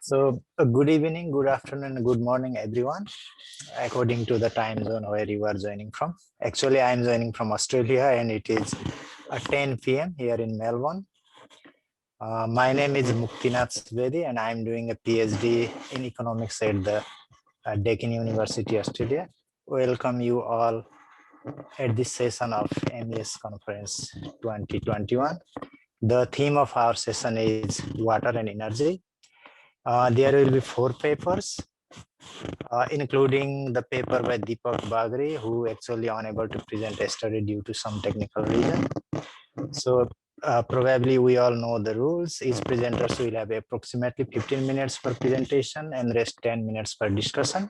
Good evening, good afternoon, good morning, everyone, according to the time zone where you are joining from. Actually, I am joining from Australia and it is 10 p.m. here in Melbourne. My name is Mukti Nath Subedi and I am doing a PhD in economics at the Deakin University, Australia. Welcome you all at this session of MES Conference 2021. The theme of our session is water and energy. There will be 4 papers, including the paper by Deepak Bagri, who actually unable to present yesterday due to some technical reason. So probably we all know the rules. Each presenters will have approximately 15 minutes per presentation and rest 10 minutes per discussion.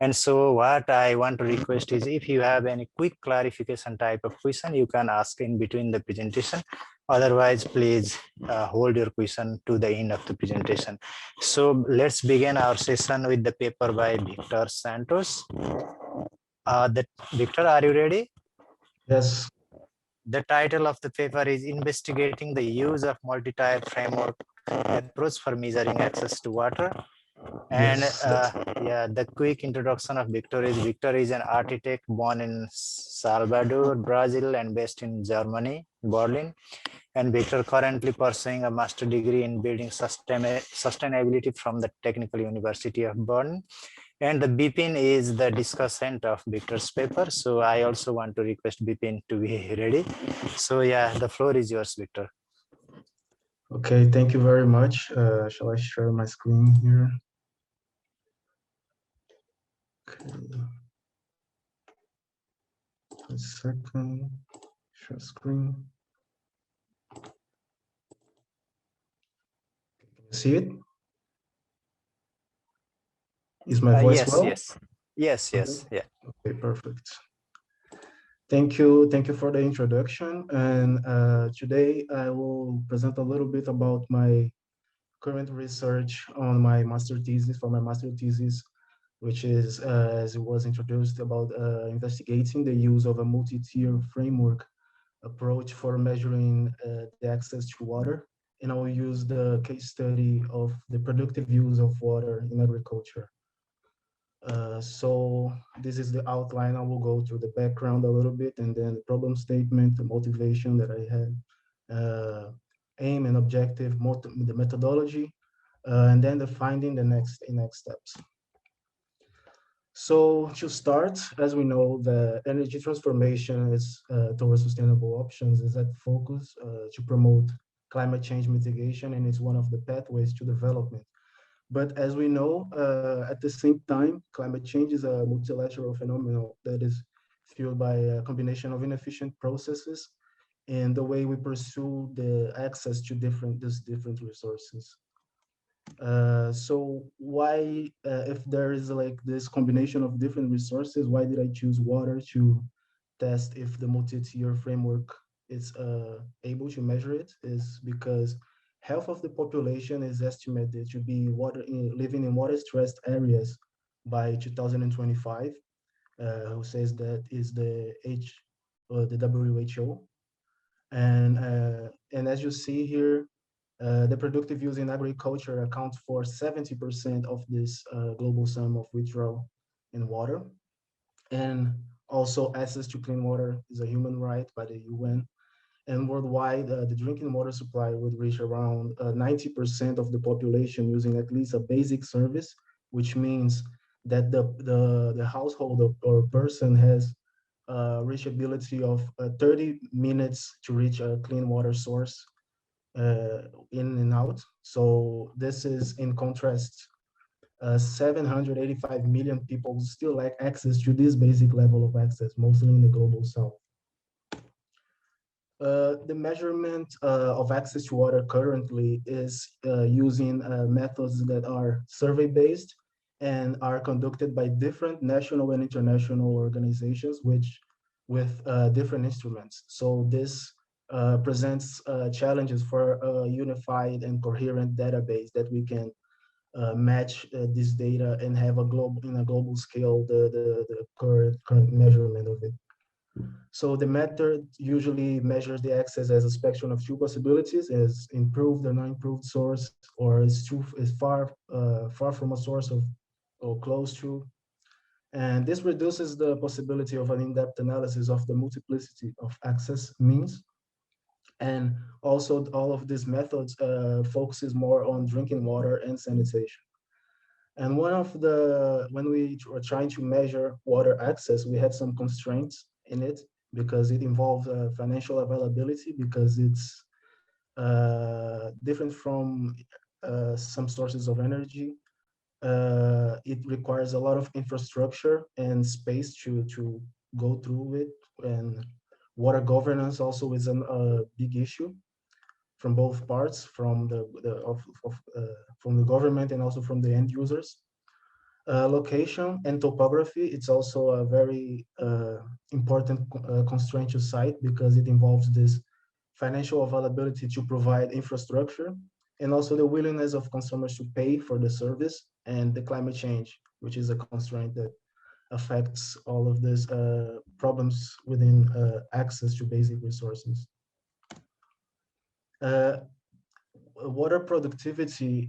And so what I want to request is if you have any quick clarification type of question, you can ask in between the presentation. Otherwise, please hold your question to the end of the presentation. So let's begin our session with the paper by Victor Santos. Victor, are you ready? Yes. The title of the paper is Investigating the Use of Multi-Tier Framework Approach for Measuring Access to Water. And yeah, the quick introduction of Victor is an architect born in Salvador, Brazil, and based in Germany, Berlin. And Victor currently pursuing a master degree in building sustainability from the Technical University of Bern. And the Bipin is the discussant of Victor's paper. So I also want to request Bipin to be ready. So yeah, the floor is yours, Victor. Okay, thank you very much. Shall I share my screen here? Okay. A second. Share screen. Can you see it? Is my voice yes, well? Yes, okay. Yeah. Okay, perfect. Thank you for the introduction. And today I will present a little bit about my current research on my master thesis, which is, as it was introduced, about investigating the use of a multi-tier framework approach for measuring the access to water. And I will use the case study of the productive use of water in agriculture. So this is the outline. I will go through the background a little bit and then the problem statement, the motivation that I had, aim and objective, the methodology, and then the finding, the next steps. So to start, as we know, the energy transformation is towards sustainable options is at focus to promote climate change mitigation, and it's one of the pathways to development. But as we know, at the same time, climate change is a multilateral phenomenon that is fueled by a combination of inefficient processes and the way we pursue the access to these different resources. So why, if there is like this combination of different resources, why did I choose water to test if the multi-tier framework is able to measure it? Is because half of the population is estimated to be living in water-stressed areas by 2025. Who says that is the WHO, and as you see here, the productive use in agriculture accounts for 70% of this global sum of withdrawal in water. And also access to clean water is a human right by the UN. And worldwide, the drinking water supply would reach around 90% of the population using at least a basic service, which means that the household or person has reachability of 30 minutes to reach a clean water source in and out. So this is in contrast, 785 million people still lack access to this basic level of access, mostly in the global south. The measurement of access to water currently is using methods that are survey-based and are conducted by different national and international organizations, with different instruments. So this presents challenges for a unified and coherent database that we can match this data and have in a global scale the current measurement of it. So the method usually measures the access as a spectrum of two possibilities: as improved or non-improved source, or is far from a source of or close to. And this reduces the possibility of an in-depth analysis of the multiplicity of access means. And also all of these methods focuses more on drinking water and sanitation. And when we are trying to measure water access, we have some constraints in it because it involves financial availability, because it's different from some sources of energy. It requires a lot of infrastructure and space to go through it. And water governance also is a big issue from both parts, from from the government and also from the end users. Location and topography, it's also a very important constraint to cite, because it involves this financial availability to provide infrastructure, and also the willingness of consumers to pay for the service, and the climate change, which is a constraint that affects all of these problems within access to basic resources. Uh, Water productivity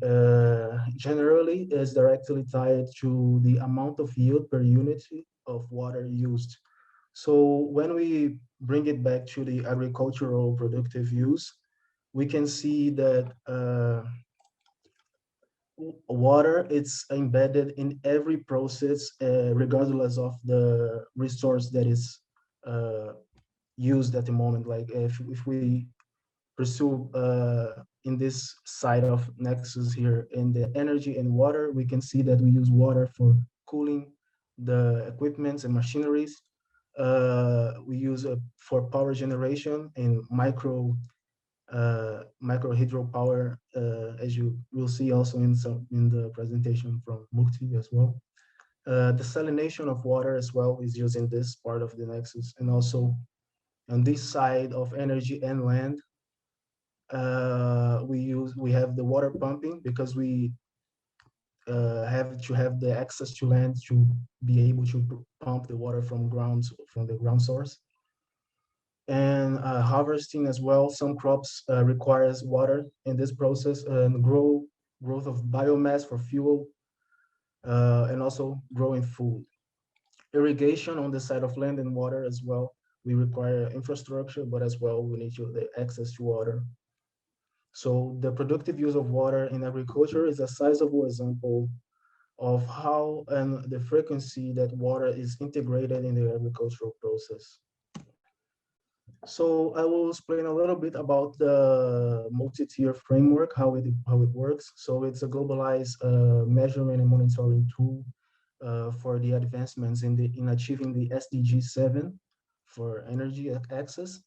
generally is directly tied to the amount of yield per unit of water used. So when we bring it back to the agricultural productive use, we can see that water it's embedded in every process, regardless of the resource that is uh, used at the moment. Like if we pursue in this side of Nexus here in the energy and water, we can see that we use water for cooling the equipments and machineries. We use it for power generation and micro-hydropower, as you will see also in the presentation from Mukti as well. Desalination of water as well is used in this part of the Nexus, and also on this side of energy and land, we have the water pumping, because we have to have the access to land to be able to pump the water from the ground source. And harvesting as well. Some crops requires water in this process, and growth of biomass for fuel, and also growing food. Irrigation on the side of land and water as well. We require infrastructure, but as well we need the access to water. So the productive use of water in agriculture is a sizable example of how and the frequency that water is integrated in the agricultural process. So I will explain a little bit about the multi-tier framework, how it works. So it's a globalized measurement and monitoring tool for the advancements in achieving the SDG 7 for energy access.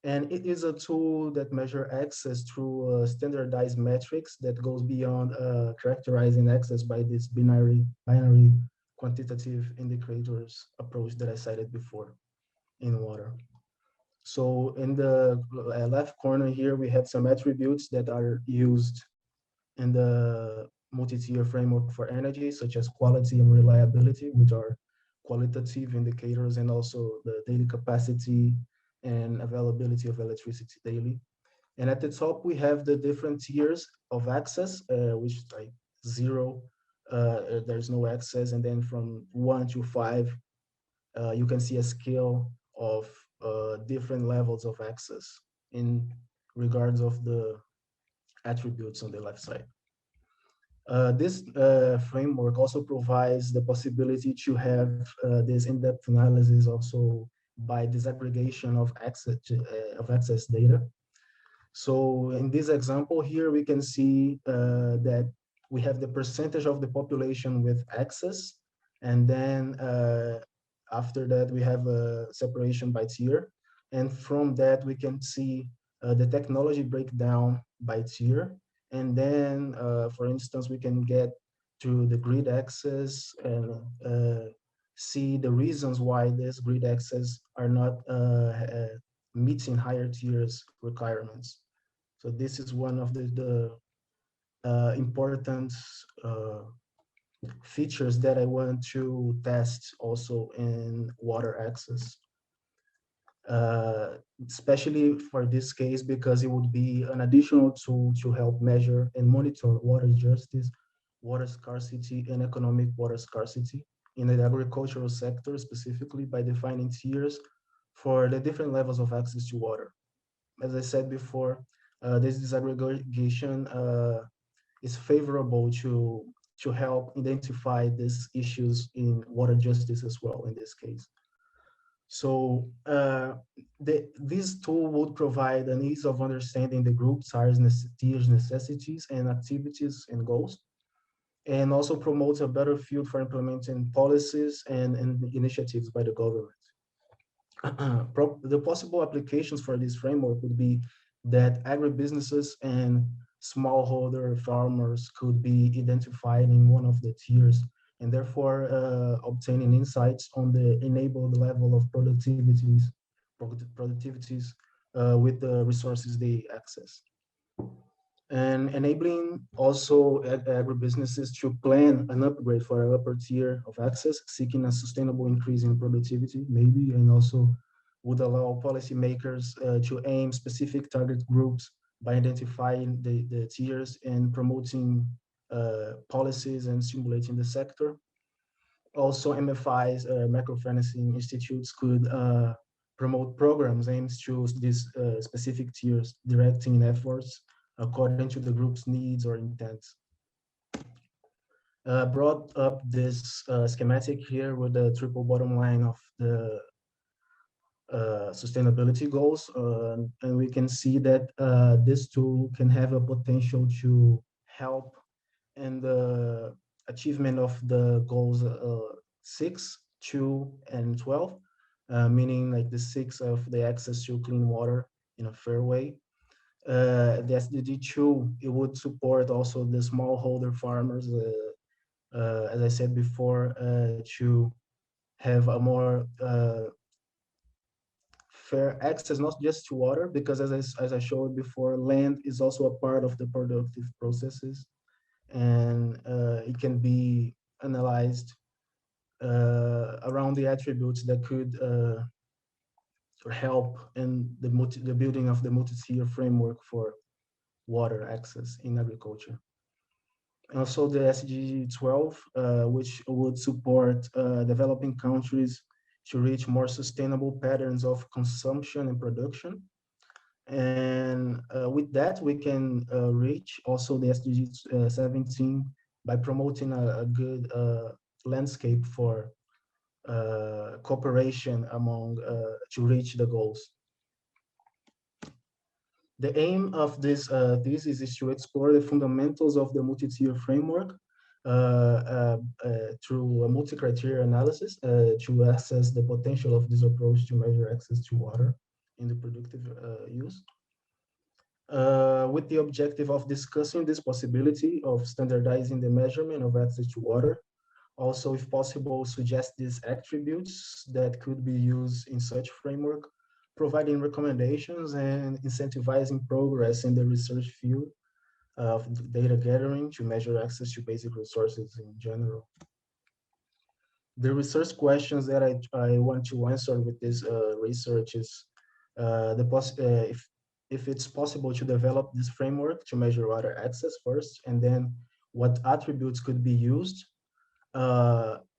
And it is a tool that measure access through standardized metrics that goes beyond characterizing access by this binary quantitative indicators approach that I cited before in water. So in the left corner here, we have some attributes that are used in the multi-tier framework for energy, such as quality and reliability, which are qualitative indicators, and also the daily capacity and availability of electricity daily. And at the top, we have the different tiers of access, which is like 0, there's no access. And then from 1 to 5, you can see a scale of different levels of access in regards of the attributes on the left side. This framework also provides the possibility to have this in-depth analysis also by disaggregation of access data. So in this example here, we can see that we have the percentage of the population with access, and then after that we have a separation by tier, and from that we can see the technology breakdown by tier. And then, for instance, we can get to the grid access and see the reasons why this grid access are not meeting higher tiers requirements. So this is one of the important features that I want to test also in water access. uh, especially for this case because it would be an additional tool to help measure and monitor water justice, water scarcity, and economic water scarcity in the agricultural sector, specifically by defining tiers for the different levels of access to water. As I said before, this disaggregation is favorable to help identify these issues in water justice as well in this case. So this tool would provide an ease of understanding the group tiers, necessities, and activities and goals, and also promotes a better field for implementing policies and initiatives by the government. The possible applications for this framework would be that agribusinesses and smallholder farmers could be identified in one of the tiers and therefore obtaining insights on the enabled level of productivities with the resources they access, and enabling also agribusinesses to plan an upgrade for an upper tier of access, seeking a sustainable increase in productivity, maybe, and also would allow policymakers to aim specific target groups by identifying the tiers and promoting policies and stimulating the sector. Also, MFIs, microfinancing institutes could promote programs aimed to these specific tiers, directing efforts according to the group's needs or intents. Brought up this schematic here with the triple bottom line of the sustainability goals, and we can see that this tool can have a potential to help in the achievement of the goals 6, 2, and 12, meaning like the 6 of the access to clean water in a fair way. The SDG 2, it would support also the smallholder farmers, as I said before, to have a more fair access, not just to water, because as I showed before, land is also a part of the productive processes, and it can be analyzed around the attributes that could help in the building of the multi-tier framework for water access in agriculture. Also the SDG 12, which would support developing countries to reach more sustainable patterns of consumption and production. And with that, we can reach also the SDG 17 by promoting a good landscape for cooperation among to reach the goals. The aim of this thesis is to explore the fundamentals of the multi-tier framework through a multi-criteria analysis to assess the potential of this approach to measure access to water in the productive use. With the objective of discussing this possibility of standardizing the measurement of access to water. Also, if possible, suggest these attributes that could be used in such framework, providing recommendations and incentivizing progress in the research field of data gathering to measure access to basic resources in general. The research questions that I want to answer with this research is if it's possible to develop this framework to measure water access first, and then what attributes could be used,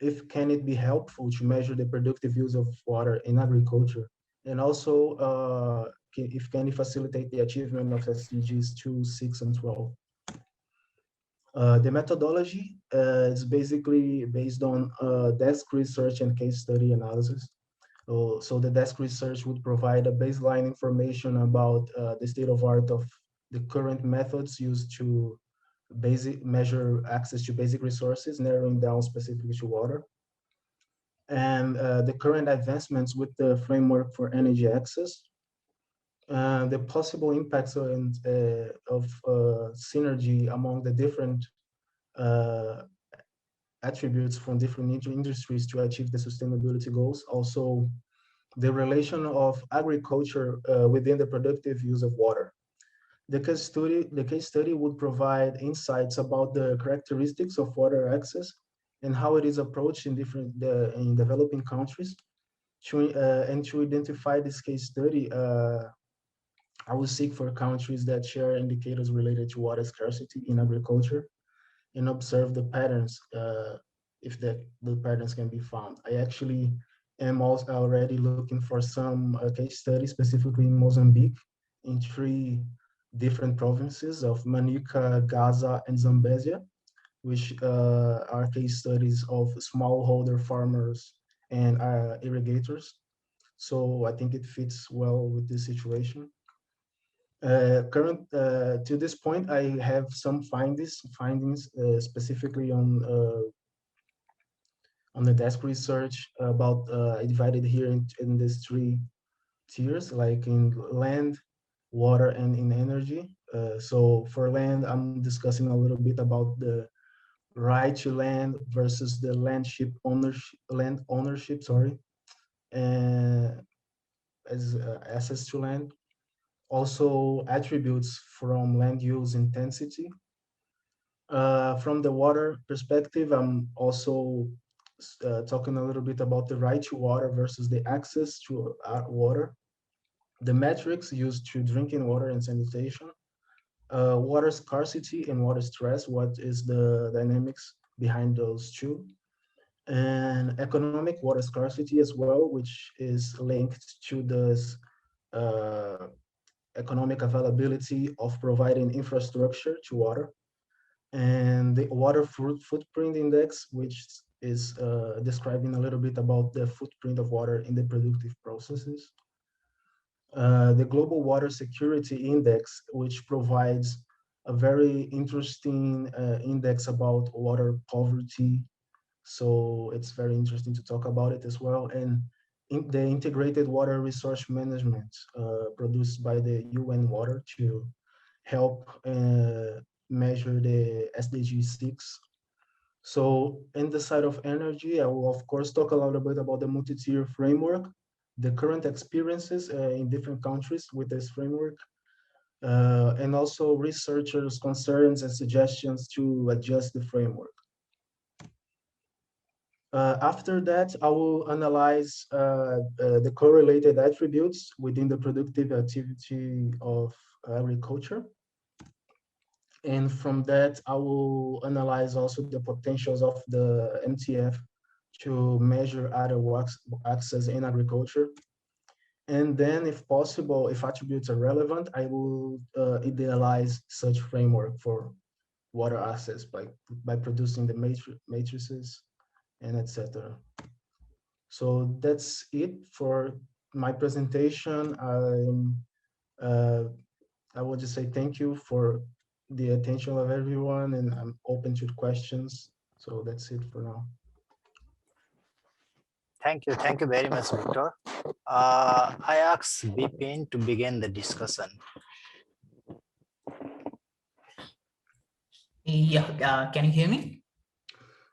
if can it be helpful to measure the productive use of water in agriculture, and also if can it facilitate the achievement of SDGs 2, 6, and 12. The methodology is basically based on desk research and case study analysis. So the desk research would provide a baseline information about the state of art of the current methods used to measure access to basic resources, narrowing down specifically to water, and the current advancements with the framework for energy access, the possible impacts of synergy among the different attributes from different industries to achieve the sustainability goals. Also, the relation of agriculture within the productive use of water. The case study would provide insights about the characteristics of water access and how it is approached in developing countries And to identify this case study, I will seek for countries that share indicators related to water scarcity in agriculture and observe the patterns, if the patterns can be found. I actually am also already looking for some case studies, specifically in Mozambique, in 3 different provinces of Manica, Gaza, and Zambezia, which are case studies of smallholder farmers and irrigators. So I think it fits well with this situation. To this point, I have some findings specifically on the desk research about I divided here in these 3 tiers, like in land, water, and in energy. So for land, I'm discussing a little bit about the right to land versus the land ownership, sorry, uh, as access to land. Also attributes from land use intensity. From the water perspective, I'm also talking a little bit about the right to water versus the access to water, the metrics used to drinking water and sanitation, water scarcity and water stress, what is the dynamics behind those two, and economic water scarcity as well, which is linked to this uh, economic availability of providing infrastructure to water, and the water footprint index, which is describing a little bit about the footprint of water in the productive processes. The Global Water Security Index, which provides a very interesting index about water poverty. So it's very interesting to talk about it as well. And the Integrated Water Resource Management produced by the UN Water to help measure the SDG 6. So in the side of energy, I will of course talk a little bit about the multi-tier framework, the current experiences in different countries with this framework, and also researchers' concerns and suggestions to adjust the framework. After that, I will analyze the correlated attributes within the productive activity of agriculture. And from that, I will analyze also the potentials of the MTF to measure other access in agriculture. And then, if possible, if attributes are relevant, I will idealize such framework for water access by producing the matrices and etc. So that's it for my presentation. Uh, I will just say thank you for the attention of everyone, and I'm open to questions. So that's it for now. Thank you very much, Victor. I ask Bipin to begin the discussion. Yeah, can you hear me?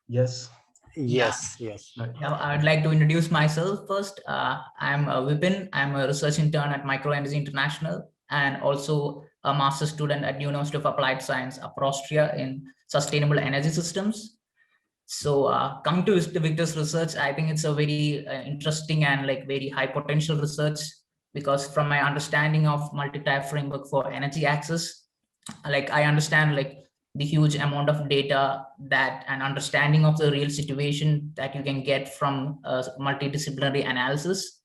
Yes. Yes, yes. Now, I'd like to introduce myself first. I'm Vipin. I'm a research intern at MicroEnergy International and also a master's student at University of Applied Science of Austria in sustainable energy systems. So coming to Victor's research, I think it's a very interesting and like very high potential research, because from my understanding of multi-type framework for energy access, like I understand like the huge amount of data that and understanding of the real situation that you can get from multidisciplinary analysis,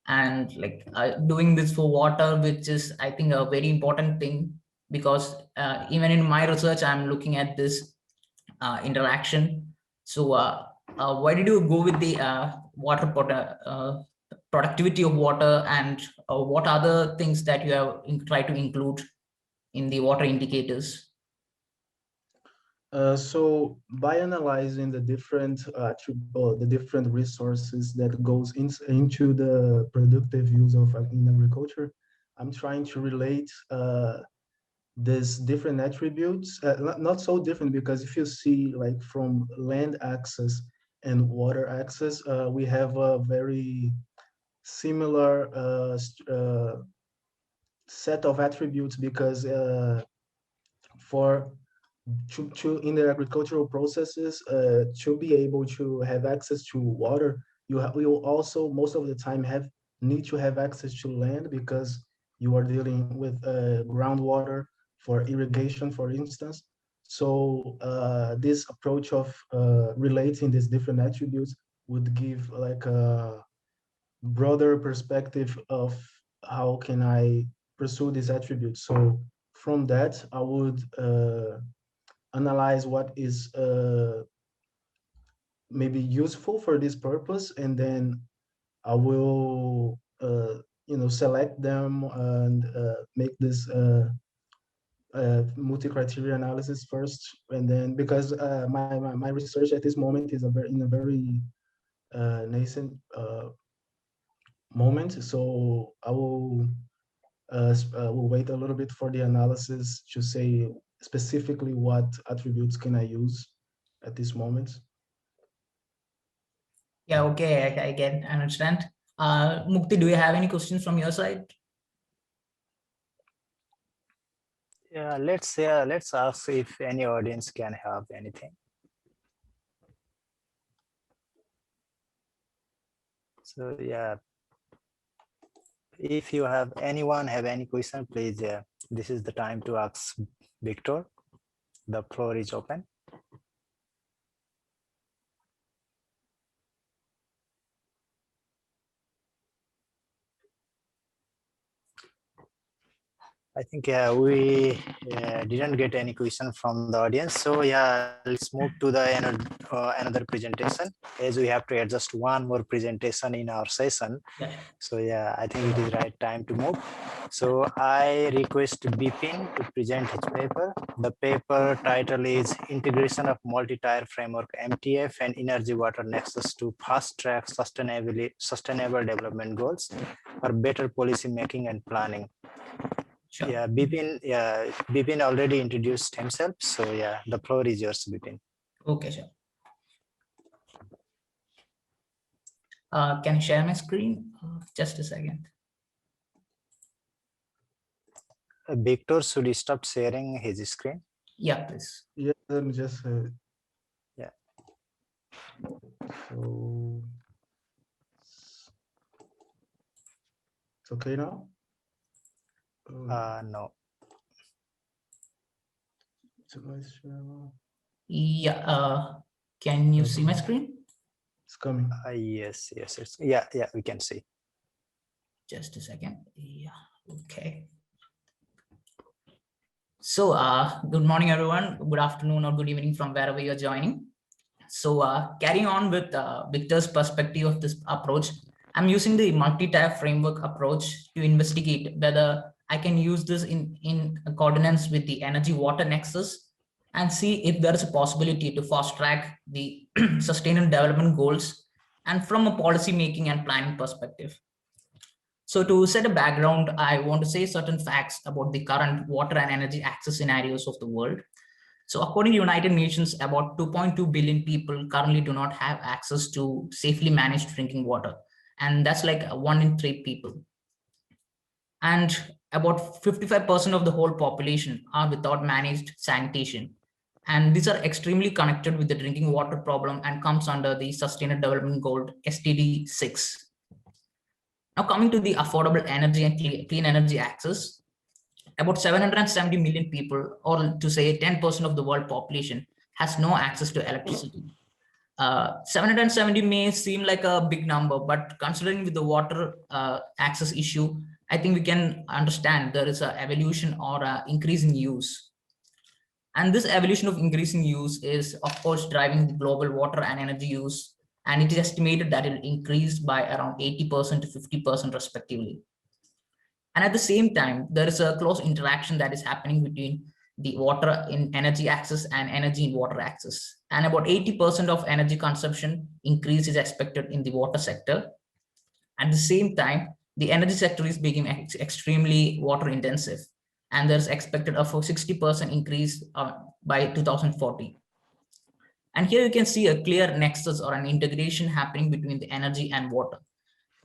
and like doing this for water, which is I think a very important thing, because even in my research I'm looking at this interaction. So why did you go with the productivity of water, and what other things that you have tried to include in the water indicators? So by analyzing the different resources that goes into the productive use of in agriculture, I'm trying to relate these different attributes, not so different, because if you see like from land access and water access, we have a very similar set of attributes, because for in the agricultural processes, to be able to have access to water, you also most of the time need to have access to land because you are dealing with groundwater for irrigation, for instance. So this approach of relating these different attributes would give like a broader perspective of how can I pursue these attributes. So from that, I would analyze what is maybe useful for this purpose, and then I will select them and make this multi-criteria analysis first, and then because my research at this moment is in a very nascent moment, so I will wait a little bit for the analysis to say specifically what attributes can I use at this moment. Yeah, okay, I get, I understand. Mukti, do you have any questions from your side? Yeah, let's ask if any audience can have anything. So yeah, if you have anyone have any question, please, this is the time to ask Victor. The floor is open. I think we didn't get any question from the audience. So yeah, let's move to the another presentation, as we have to adjust one more presentation in our session. Yeah. So yeah, I think it is right time to move. So I request Bipin to present his paper. The paper title is Integration of Multi-Tier Framework MTF and Energy Water Nexus to Fast Track Sustainable Development Goals for Better Policy Making and Planning. Sure. Yeah, Bipin already introduced himself. So yeah, the floor is yours, Bipin. Okay, sure. Can I share my screen? Just a second. Victor, should he stop sharing his screen? Yeah, please. Yeah, let me just yeah. So it's okay now? No. Yeah. Can you see my screen? It's coming. Yes. It's, yeah. We can see. Just a second. Yeah. Okay. So, good morning, everyone. Good afternoon or good evening from wherever you're joining. So, carrying on with Victor's perspective of this approach, I'm using the multi-tier framework approach to investigate whether I can use this in coordinates with the energy water nexus and see if there is a possibility to fast track the sustainable development goals and from a policy making and planning perspective. So to set a background, I want to say certain facts about the current water and energy access scenarios of the world. So according to United Nations, about 2.2 billion people currently do not have access to safely managed drinking water. And that's like 1 in 3 people. And about 55% of the whole population are without managed sanitation. And these are extremely connected with the drinking water problem and comes under the Sustainable Development Goal SDG 6. Now coming to the affordable energy and clean energy access, about 770 million people, or to say 10% of the world population, has no access to electricity. 770 may seem like a big number, but considering with the water access issue, I think we can understand there is an evolution or an increase in use. And this evolution of increasing use is, of course, driving the global water and energy use. And it is estimated that it will increase by around 80% to 50% respectively. And at the same time, there is a close interaction that is happening between the water in energy access and energy in water access. And about 80% of energy consumption increase is expected in the water sector. At the same time, the energy sector is becoming extremely water intensive. And there's expected a 60% increase by 2040. And here you can see a clear nexus or an integration happening between the energy and water.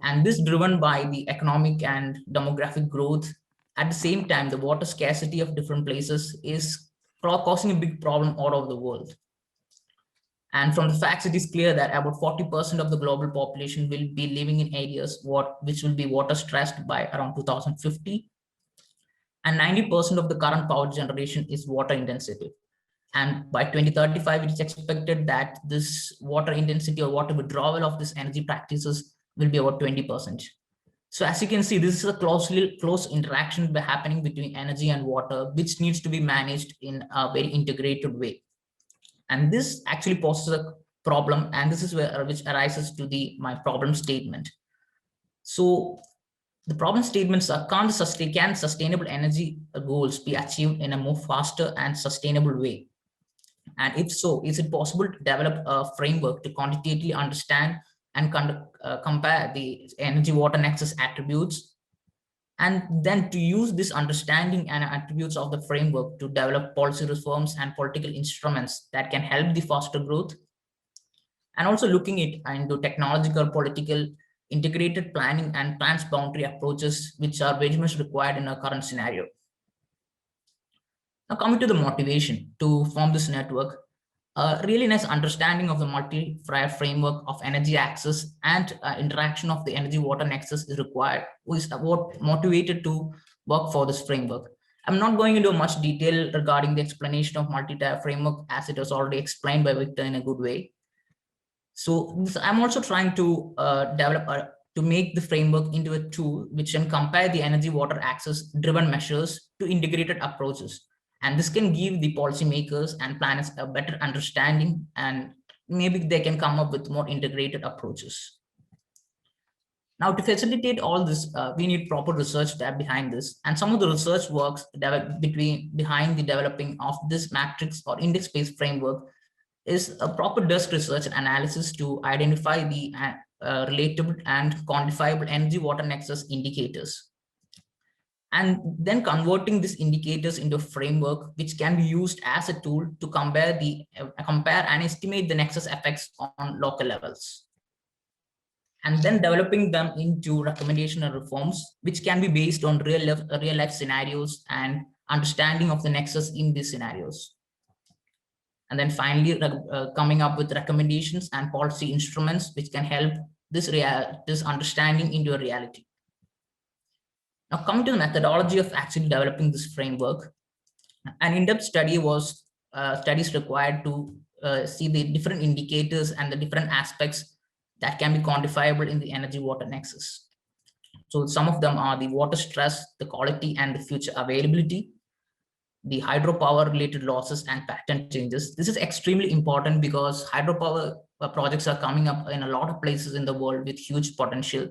And this driven by the economic and demographic growth. At the same time, the water scarcity of different places is causing a big problem all over the world. And from the facts, it is clear that about 40% of the global population will be living in areas which will be water stressed by around 2050. And 90% of the current power generation is water intensive. And by 2035, it is expected that this water intensity or water withdrawal of this energy practices will be about 20%. So as you can see, this is a close interaction happening between energy and water, which needs to be managed in a very integrated way. And this actually poses a problem, and this is which arises to my problem statement. So the problem statements are, can sustainable energy goals be achieved in a more faster and sustainable way? And if so, is it possible to develop a framework to quantitatively understand and compare the energy water nexus attributes, and then to use this understanding and attributes of the framework to develop policy reforms and political instruments that can help the faster growth? And also looking into technological, political, integrated planning and transboundary approaches, which are very much required in our current scenario. Now coming to the motivation to form this network, a really nice understanding of the multi-layer framework of energy access and interaction of the energy water nexus is required, who is what motivated to work for this framework. I'm not going into much detail regarding the explanation of multi-layer framework, as it was already explained by Victor in a good way. So I'm also trying to to make the framework into a tool which can compare the energy water access driven measures to integrated approaches. And this can give the policymakers and planners a better understanding, and maybe they can come up with more integrated approaches. Now, to facilitate all this, we need proper research behind this. And some of the research works behind the developing of this matrix or index-based framework is a proper desk research and analysis to identify the relatable and quantifiable energy water nexus indicators, and then converting these indicators into a framework which can be used as a tool to compare and estimate the nexus effects on local levels, and then developing them into recommendation and reforms which can be based on real life scenarios and understanding of the nexus in these scenarios. And then finally coming up with recommendations and policy instruments which can help this understanding into a reality. Now, coming to the methodology of actually developing this framework, an in-depth study was studies required to see the different indicators and the different aspects that can be quantifiable in the energy water nexus. So some of them are the water stress, the quality and the future availability, the hydropower related losses and pattern changes. This is extremely important because hydropower projects are coming up in a lot of places in the world with huge potential.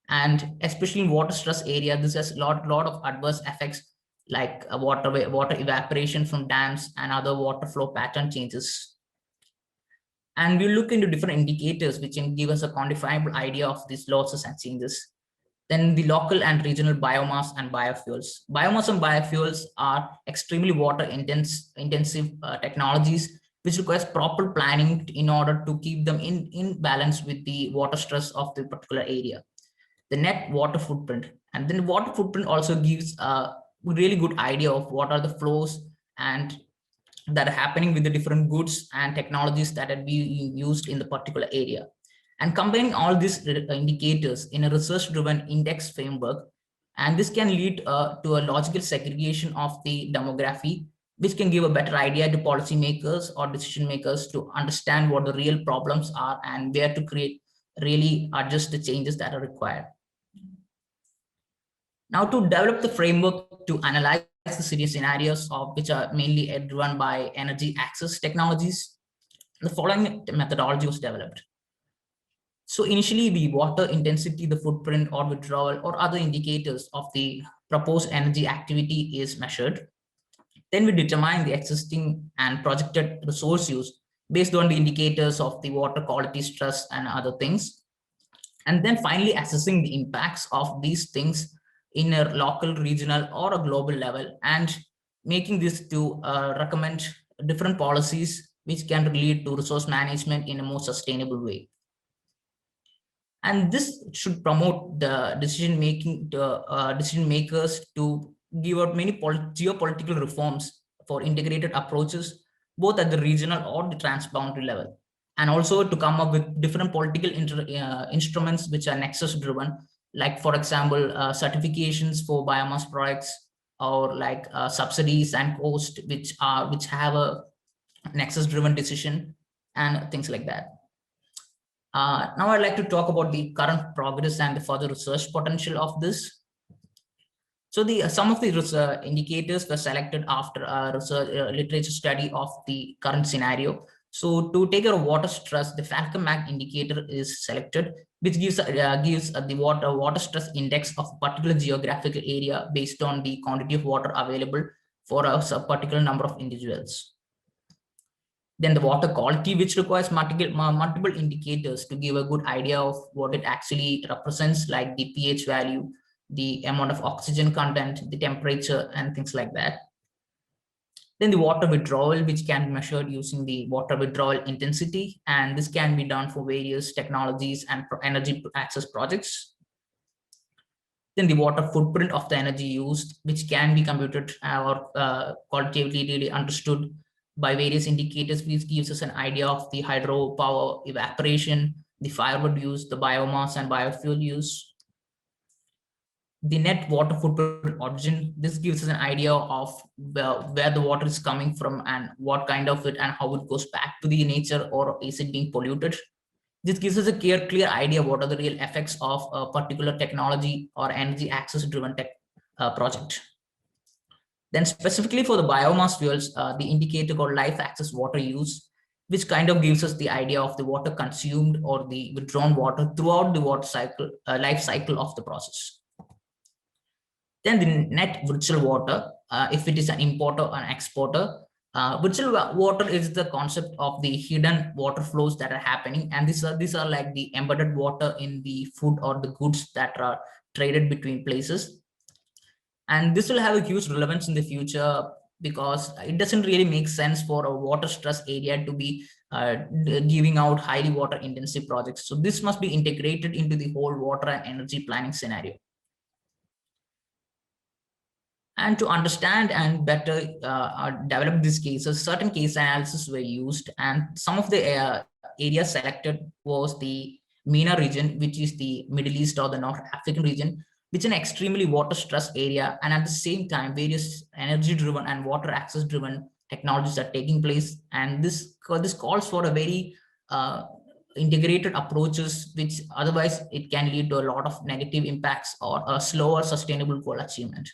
And especially in water stress area, this has a lot of adverse effects like water evaporation from dams and other water flow pattern changes. And we'll look into different indicators which can give us a quantifiable idea of these losses and changes. Then the local and regional biomass and biofuels. Biomass and biofuels are extremely water intensive technologies which requires proper planning in order to keep them in balance with the water stress of the particular area. The net water footprint, and then the water footprint also gives a really good idea of what are the flows and that are happening with the different goods and technologies that are being used in the particular area. And combining all these indicators in a research driven index framework, and this can lead to a logical segregation of the demography, which can give a better idea to policymakers or decision makers to understand what the real problems are and where to really adjust the changes that are required. Now, to develop the framework to analyze the serious scenarios of which are mainly driven by energy access technologies, the following methodology was developed. So initially, the water intensity, the footprint or withdrawal or other indicators of the proposed energy activity is measured. Then we determine the existing and projected resource use based on the indicators of the water quality, stress, and other things. And then finally assessing the impacts of these things in a local, regional, or a global level, and making this to recommend different policies which can lead to resource management in a more sustainable way. And this should promote the decision makers to give out many geopolitical reforms for integrated approaches, both at the regional or the transboundary level. and also to come up with different political instruments which are nexus driven, like for example, certifications for biomass products, or like subsidies and cost which have a nexus driven decision and things like that. Now I'd like to talk about the current progress and the further research potential of this. So some of the indicators were selected after a research literature study of the current scenario. So to take care of water stress, the Falcon-Mac indicator is selected, which gives the water stress index of a particular geographical area based on the quantity of water available for a particular number of individuals. Then the water quality, which requires multiple indicators to give a good idea of what it actually represents, like the pH value, the amount of oxygen content, the temperature, and things like that. Then the water withdrawal, which can be measured using the water withdrawal intensity, and this can be done for various technologies and energy access projects. Then the water footprint of the energy used, which can be computed or qualitatively understood by various indicators, which gives us an idea of the hydropower evaporation, the firewood use, the biomass and biofuel use. The net water footprint origin, this gives us an idea of where the water is coming from and what kind of it and how it goes back to the nature, or is it being polluted. This gives us a clear idea what are the real effects of a particular technology or energy access driven project. Then specifically for the biomass fuels, the indicator called life access water use, which kind of gives us the idea of the water consumed or the withdrawn water throughout the water cycle, life cycle of the process. Then the net virtual water, if it is an importer or an exporter. Virtual water is the concept of the hidden water flows that are happening, and these are like the embedded water in the food or the goods that are traded between places. And this will have a huge relevance in the future, because it doesn't really make sense for a water stress area to be giving out highly water intensive projects. So this must be integrated into the whole water and energy planning scenario. And to understand and better develop these cases, certain case analysis were used, and some of the areas selected was the MENA region, which is the Middle East or the North African region, which is an extremely water stress area, and at the same time various energy driven and water access driven technologies are taking place. And this calls for a very integrated approaches, which otherwise it can lead to a lot of negative impacts or a slower sustainable goal achievement.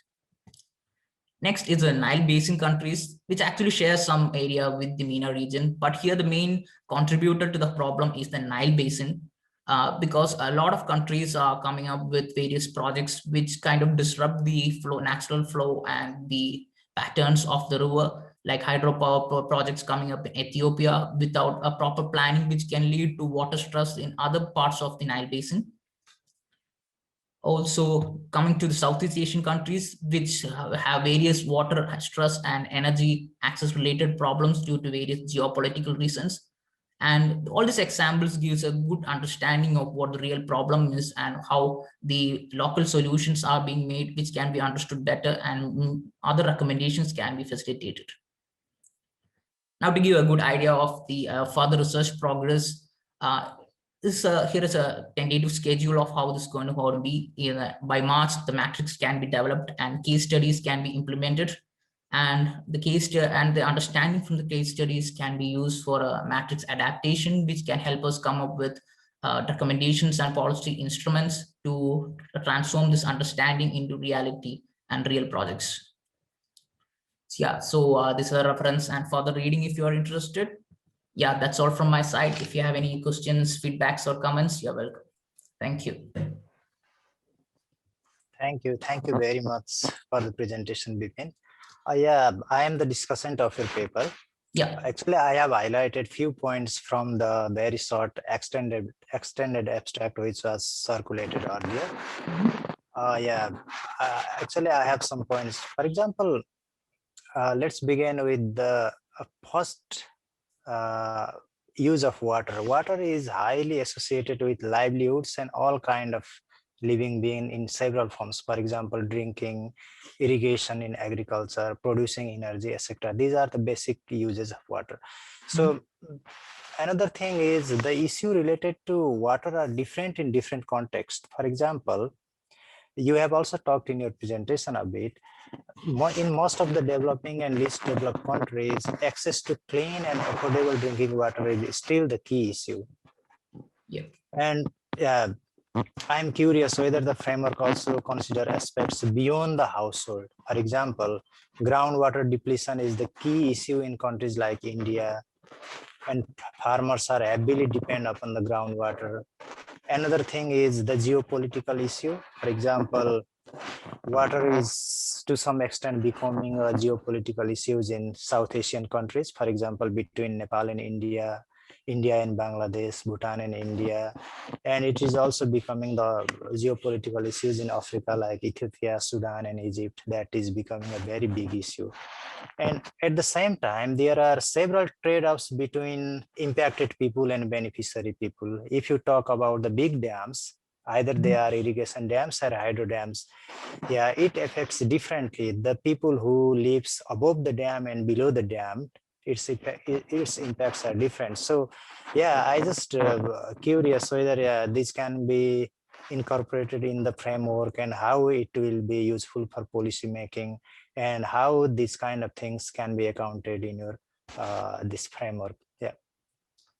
Next is the Nile Basin countries, which actually share some area with the MENA region. But here the main contributor to the problem is the Nile Basin, because a lot of countries are coming up with various projects which kind of disrupt the flow, natural flow and the patterns of the river, like hydropower projects coming up in Ethiopia without a proper planning, which can lead to water stress in other parts of the Nile Basin. Also coming to the Southeast Asian countries, which have various water stress and energy access related problems due to various geopolitical reasons. And all these examples gives a good understanding of what the real problem is and how the local solutions are being made, which can be understood better, and other recommendations can be facilitated. Now to give a good idea of the further research progress, here is a tentative schedule of how this is going to be. By March, the matrix can be developed and case studies can be implemented. And the understanding from the case studies can be used for a matrix adaptation, which can help us come up with recommendations and policy instruments to transform this understanding into reality and real projects. Yeah, so this is a reference and further reading if you are interested. Yeah, that's all from my side. If you have any questions, feedbacks, or comments, you're welcome. Thank you. Thank you very much for the presentation, Bipin. Yeah, I am the discussant of your paper. Yeah. Actually, I have highlighted few points from the very short extended abstract which was circulated earlier. Actually, I have some points. For example, let's begin with the first use of water. Water is highly associated with livelihoods and all kind of living being in several forms. For example, drinking, irrigation in agriculture, producing energy, etc. These are the basic uses of water. So another thing is the issue related to water are different in different contexts. For example, you have also talked in your presentation a bit. In most of the developing and least developed countries, access to clean and affordable drinking water is still the key issue. Yeah. And I'm curious whether the framework also consider aspects beyond the household. For example, groundwater depletion is the key issue in countries like India, and farmers are heavily depend upon the groundwater. Another thing is the geopolitical issue. For example, water is to some extent becoming a geopolitical issues in South Asian countries, for example, between Nepal and India, India and Bangladesh, Bhutan and India. And it is also becoming the geopolitical issues in Africa like Ethiopia, Sudan and Egypt. That is becoming a very big issue. And at the same time, there are several trade-offs between impacted people and beneficiary people. If you talk about the big dams, either they are irrigation dams or hydro dams, yeah, it affects differently. The people who lives above the dam and below the dam, its impacts are different. So yeah, I just curious whether this can be incorporated in the framework and how it will be useful for policy making, and how these kind of things can be accounted in your this framework.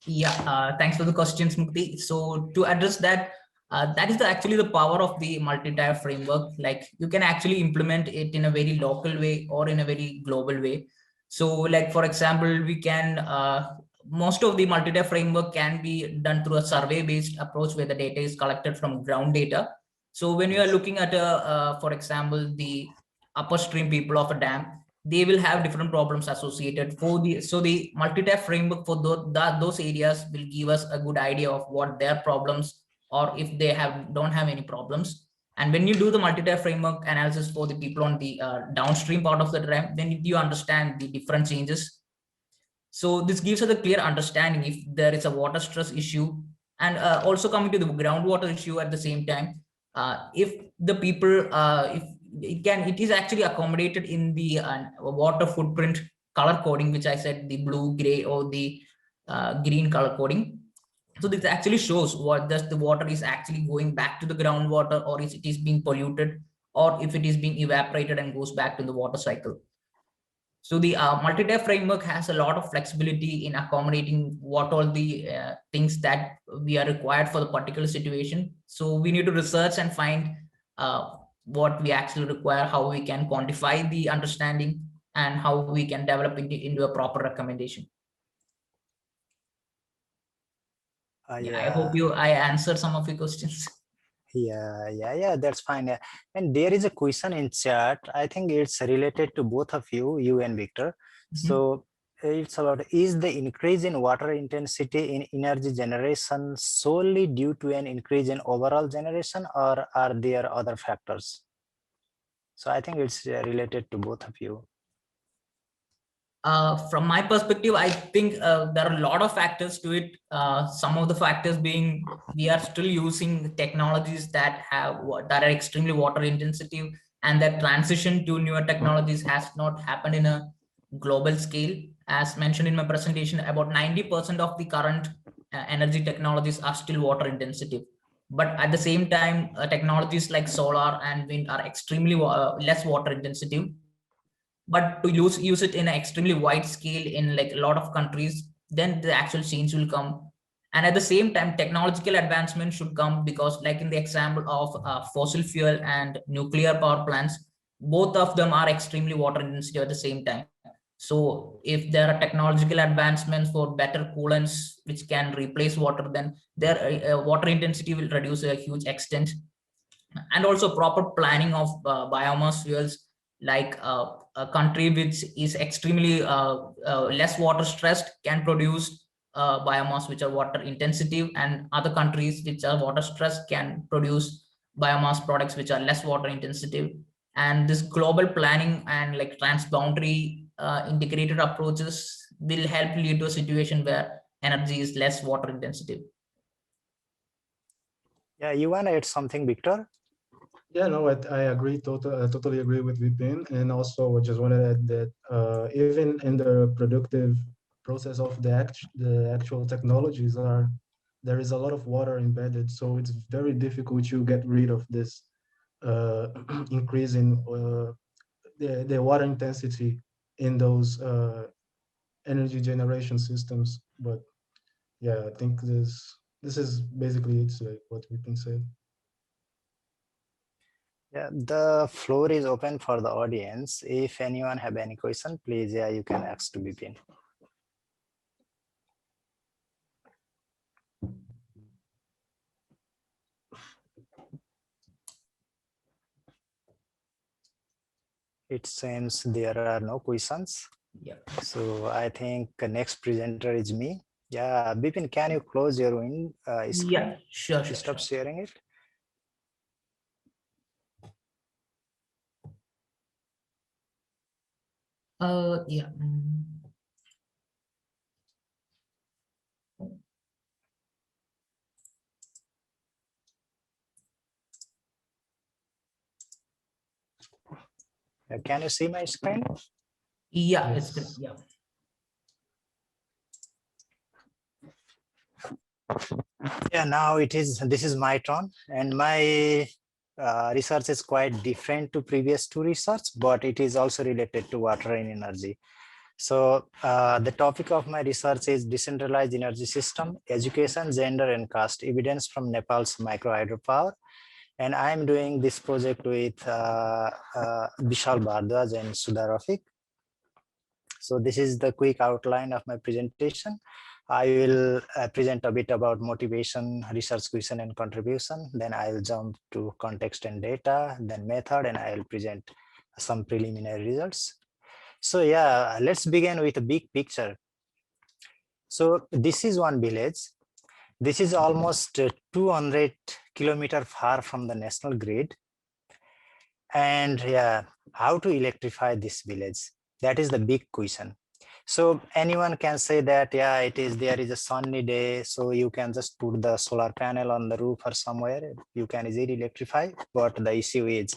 Thanks for the questions, Mukti. So to address that, that is actually the power of the multi-tier framework. Like you can actually implement it in a very local way or in a very global way. So like, for example, we can, most of the multi-tier framework can be done through a survey-based approach where the data is collected from ground data. So when you are looking at, for example, the upstream people of a dam, they will have different problems associated for the, so the multi-tier framework for those areas will give us a good idea of what their problems, or if they don't have any problems. And when you do the multi-tier framework analysis for the people on the downstream part of the dam, then you understand the different changes. So this gives us a clear understanding if there is a water stress issue, and also coming to the groundwater issue at the same time. If the people, if it is actually accommodated in the water footprint color coding, which I said, the blue, gray, or the green color coding. So this actually shows what the water is actually going back to the groundwater, or if it is being polluted, or if it is being evaporated and goes back to the water cycle. So the multi-tier framework has a lot of flexibility in accommodating what all the things that we are required for the particular situation. So we need to research and find what we actually require, how we can quantify the understanding, and how we can develop into a proper recommendation. I hope I answered some of your questions. Yeah, that's fine. Yeah. And there is a question in chat. I think it's related to both of you and Victor. So it's about, is the increase in water intensity in energy generation solely due to an increase in overall generation, or are there other factors? So I think it's related to both of you. From my perspective, I think there are a lot of factors to it. Some of the factors being, we are still using technologies that are extremely water intensive, and that transition to newer technologies has not happened in a global scale. As mentioned in my presentation, about 90% of the current energy technologies are still water intensive. But at the same time, technologies like solar and wind are extremely less water intensive. But to use it in an extremely wide scale in like a lot of countries, then the actual change will come. And at the same time, technological advancement should come, because like in the example of fossil fuel and nuclear power plants, both of them are extremely water intensive at the same time. So if there are technological advancements for better coolants which can replace water, then their water intensity will reduce a huge extent. And also proper planning of biomass fuels, like a country which is extremely less water stressed can produce biomass which are water intensive, and other countries which are water stressed can produce biomass products which are less water intensive. And this global planning and like transboundary integrated approaches will help lead to a situation where energy is less water intensive. Yeah, you want to add something, Victor? Yeah, no, I agree. Totally agree with Vipin. And also, I just want to add that even in the productive process of the actual technologies there is a lot of water embedded. So it's very difficult to get rid of this increase in the water intensity in those energy generation systems. But yeah, I think this is basically it's like what Vipin said. Yeah, the floor is open for the audience. If anyone have any question, please, yeah, you can ask to Bipin. It seems there are no questions. Yeah. So I think the next presenter is me. Yeah, Bipin, can you close your screen? Yeah, sure. Stop sharing it. Yeah. Can you see my screen? Yeah, Yes. it's good. Yeah. Yeah, now this is my turn, and my research is quite different to previous two research, but it is also related to water and energy. So the topic of my research is decentralized energy system, education, gender and caste, evidence from Nepal's micro-hydropower. And I'm doing this project with Vishal Bhardwaj and Rafiq. So this is the quick outline of my presentation. I will present a bit about motivation, research question and contribution. Then I will jump to context and data, then method, and I will present some preliminary results. So yeah, let's begin with a big picture. So this is one village. This is almost 200 kilometers far from the national grid. And yeah, how to electrify this village? That is the big question. So anyone can say that, yeah, there is a sunny day, so you can just put the solar panel on the roof or somewhere, you can easily electrify. But the issue is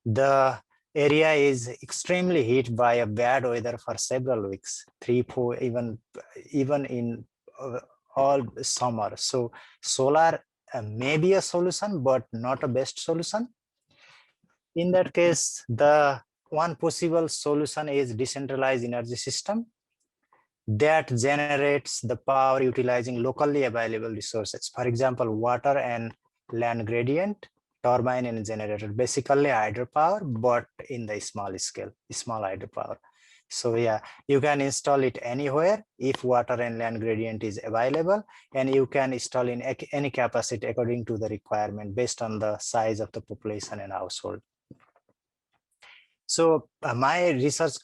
the area is extremely hit by a bad weather for several weeks, 3, 4, even in all summer. So solar may be a solution, but not a best solution. In that case, the one possible solution is decentralized energy system that generates the power utilizing locally available resources. For example, water and land gradient, turbine and generator, basically hydropower, but in the small scale, small hydropower. So yeah, you can install it anywhere if water and land gradient is available, and you can install in any capacity according to the requirement based on the size of the population and household. So my research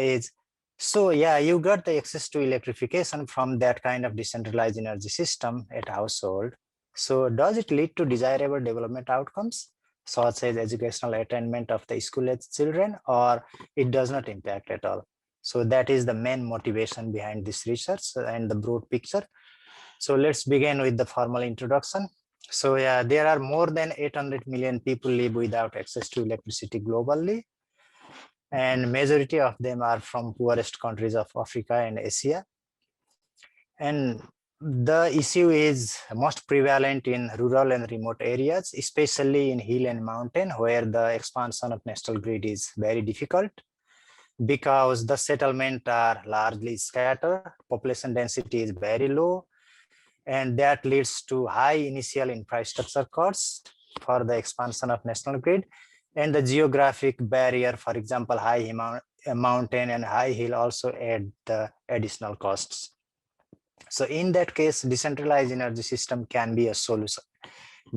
is, so yeah, you got the access to electrification from that kind of decentralized energy system at household. So does it lead to desirable development outcomes, such as educational attainment of the school-age children, or it does not impact at all? So that is the main motivation behind this research and the broad picture. So let's begin with the formal introduction. So yeah, there are more than 800 million people live without access to electricity globally, and majority of them are from poorest countries of Africa and Asia. And the issue is most prevalent in rural and remote areas, especially in hill and mountain, where the expansion of national grid is very difficult because the settlements are largely scattered, population density is very low, and that leads to high initial infrastructure costs for the expansion of national grid. And the geographic barrier, for example, high mountain and high hill, also add the additional costs. So in that case, decentralized energy system can be a solution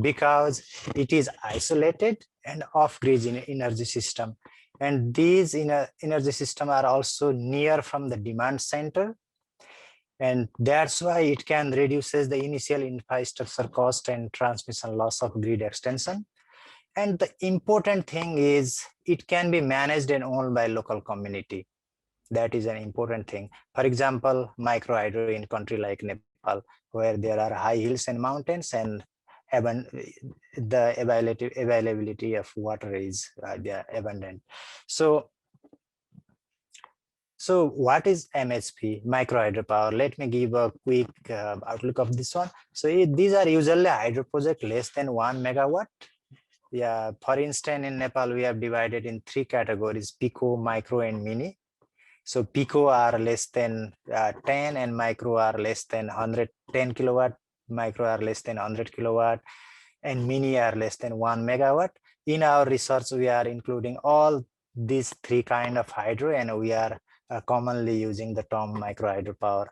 because it is isolated and off-grid energy system. And these energy system are also near from the demand center. And that's why it can reduces the initial infrastructure cost and transmission loss of grid extension. And the important thing is it can be managed and owned by local community. That is an important thing. For example, micro hydro in country like Nepal, where there are high hills and mountains, and the availability of water is abundant. So what is MHP, micro-hydropower? Let me give a quick outlook of this one. So these are usually hydro projects less than 1 megawatt. Yeah, for instance, in Nepal, we have divided in 3 categories: pico, micro, and mini. So pico are less than 10, and micro are less than 110 kilowatt, micro are less than 100 kilowatt, and mini are less than 1 megawatt. In our research, we are including all these 3 kind of hydro, and we are commonly using the term micro-hydropower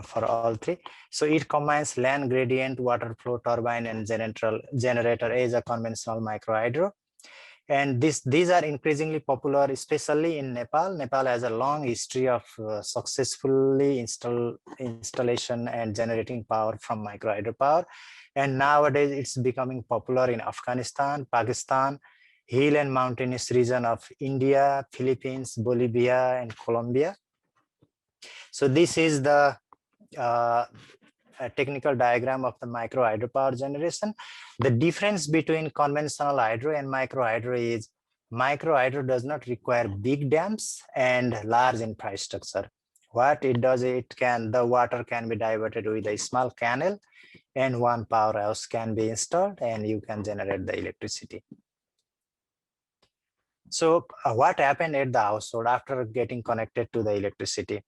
for all 3. So it combines land gradient, water flow, turbine, and generator as a conventional micro-hydro. And these are increasingly popular, especially in Nepal. Nepal has a long history of successfully installation and generating power from micro-hydropower. And nowadays it's becoming popular in Afghanistan, Pakistan, hill and mountainous region of India, Philippines, Bolivia, and Colombia. So this is the a technical diagram of the micro-hydropower generation. The difference between conventional hydro and micro-hydro is micro-hydro does not require big dams and large infrastructure. What it does, the water can be diverted with a small canal, and one powerhouse can be installed, and you can generate the electricity. So what happened at the household after getting connected to the electricity?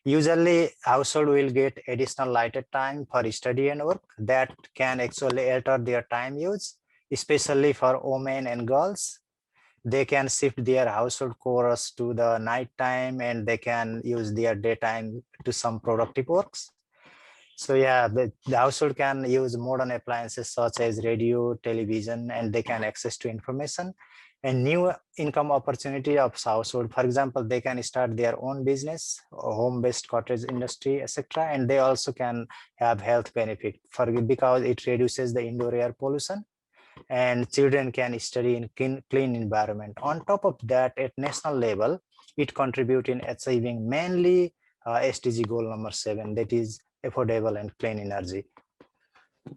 Usually household will get additional lighted time for study and work that can actually alter their time use, especially for women and girls. They can shift their household chores to the night time, and they can use their daytime to some productive works. So yeah, the household can use modern appliances such as radio, television, and they can access to information. And new income opportunity of household. For example, they can start their own business, home-based cottage industry, etc. And they also can have health benefit because it reduces the indoor air pollution, and children can study in clean environment. On top of that, at national level, it contributes in achieving mainly SDG goal number 7, that is affordable and clean energy.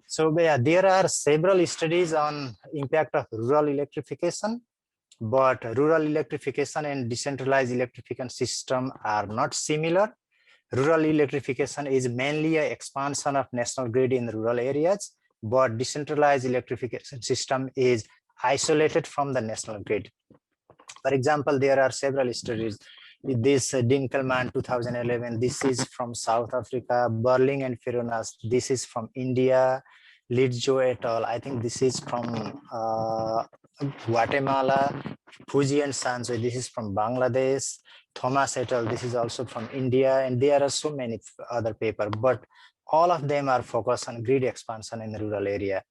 So yeah, there are several studies on impact of rural electrification. But rural electrification and decentralized electrification system are not similar. Rural electrification is mainly an expansion of national grid in rural areas, but decentralized electrification system is isolated from the national grid. For example, there are several studies. This Dinkelman 2011, this is from South Africa. Burling and Fironas, this is from India. Lidjo et al., I think this is from Guatemala. Fuji and Sanzo, this is from Bangladesh. Thomas et al., this is also from India. And there are so many other papers, but all of them are focused on grid expansion in the rural area.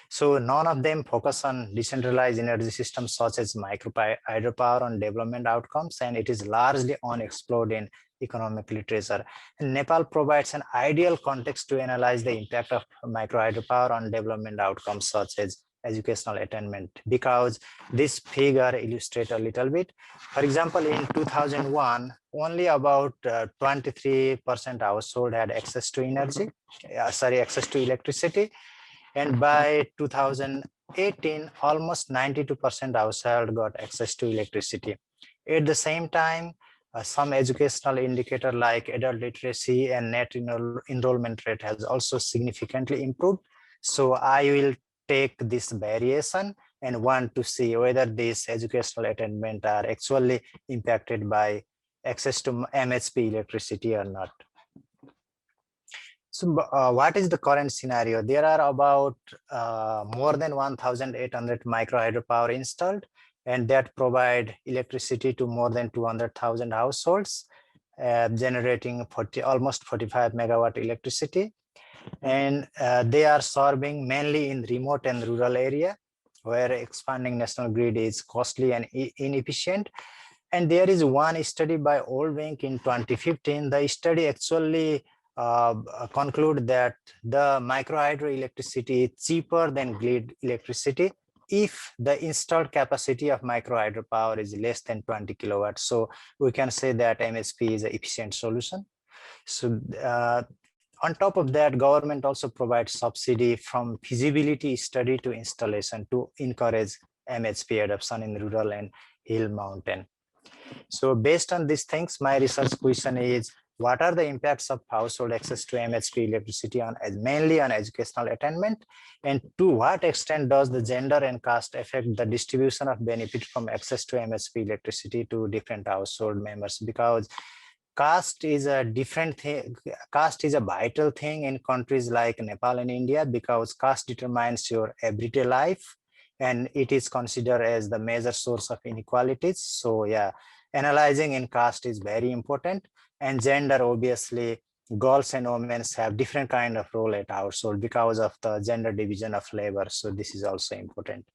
So none of them focus on decentralized energy systems such as micro-hydropower on development outcomes, and it is largely unexplored in economic literature. And Nepal provides an ideal context to analyze the impact of micro-hydropower on development outcomes such as educational attainment, because this figure illustrates a little bit. For example, in 2001, only about 23% household had access to access to electricity. And by 2018, almost 92% household got access to electricity. At the same time, some educational indicator like adult literacy and net enrollment rate has also significantly improved. So I will take this variation and want to see whether these educational attainment are actually impacted by access to MHP electricity or not. So what is the current scenario? There are about more than 1,800 micro-hydropower installed, and that provide electricity to more than 200,000 households, generating almost 45 megawatt electricity. And they are serving mainly in remote and rural area where expanding national grid is costly and inefficient. And there is one study by Old Bank in 2015. The study actually conclude that the micro-hydro electricity is cheaper than grid electricity if the installed capacity of micro-hydropower is less than 20 kilowatts. So we can say that MHP is an efficient solution. So on top of that, government also provides subsidy from feasibility study to installation to encourage MHP adoption in rural and hill mountain. So based on these things, my research question is, what are the impacts of household access to MHP electricity on mainly on educational attainment, and to what extent does the gender and caste affect the distribution of benefit from access to MHP electricity to different household members? Because caste is a different thing. Caste is a vital thing in countries like Nepal and India, because caste determines your everyday life and it is considered as the major source of inequalities. So yeah, analyzing in caste is very important. And gender, obviously, girls and women have different kind of role at household because of the gender division of labor. So this is also important.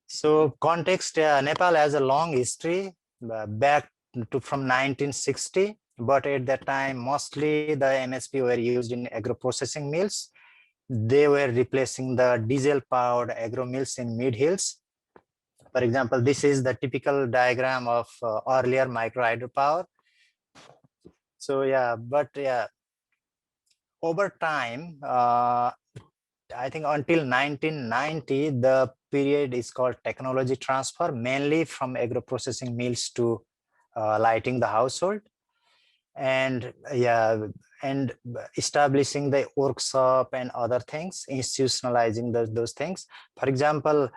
So context, Nepal has a long history back to from 1960, but at that time, mostly the MSP were used in agro-processing mills. They were replacing the diesel-powered agro mills in mid-hills. For example, this is the typical diagram of earlier micro-hydropower. So yeah, but yeah, over time, I think until 1990, the period is called technology transfer, mainly from agro-processing mills to lighting the household. And yeah, and establishing the workshop and other things, institutionalizing those things. For example,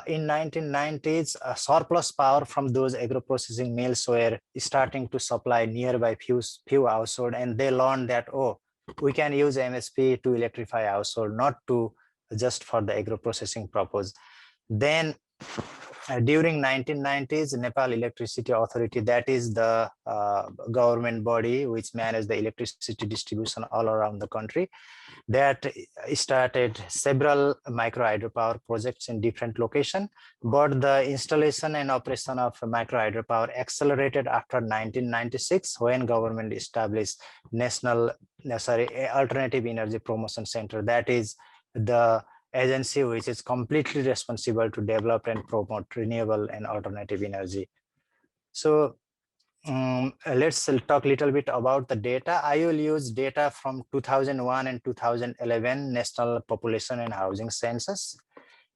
in 1990s, surplus power from those agro-processing mills were starting to supply nearby few household, and they learned that, oh, we can use MSP to electrify household, not to just for the agro-processing purpose. Then during 1990s, Nepal Electricity Authority, that is the government body which manages the electricity distribution all around the country, that started several micro-hydropower projects in different locations. But the installation and operation of micro-hydropower accelerated after 1996, when government established Alternative Energy Promotion Center. That is the agency which is completely responsible to develop and promote renewable and alternative energy. So let's talk a little bit about the data. I will use data from 2001 and 2011 National Population and Housing Census.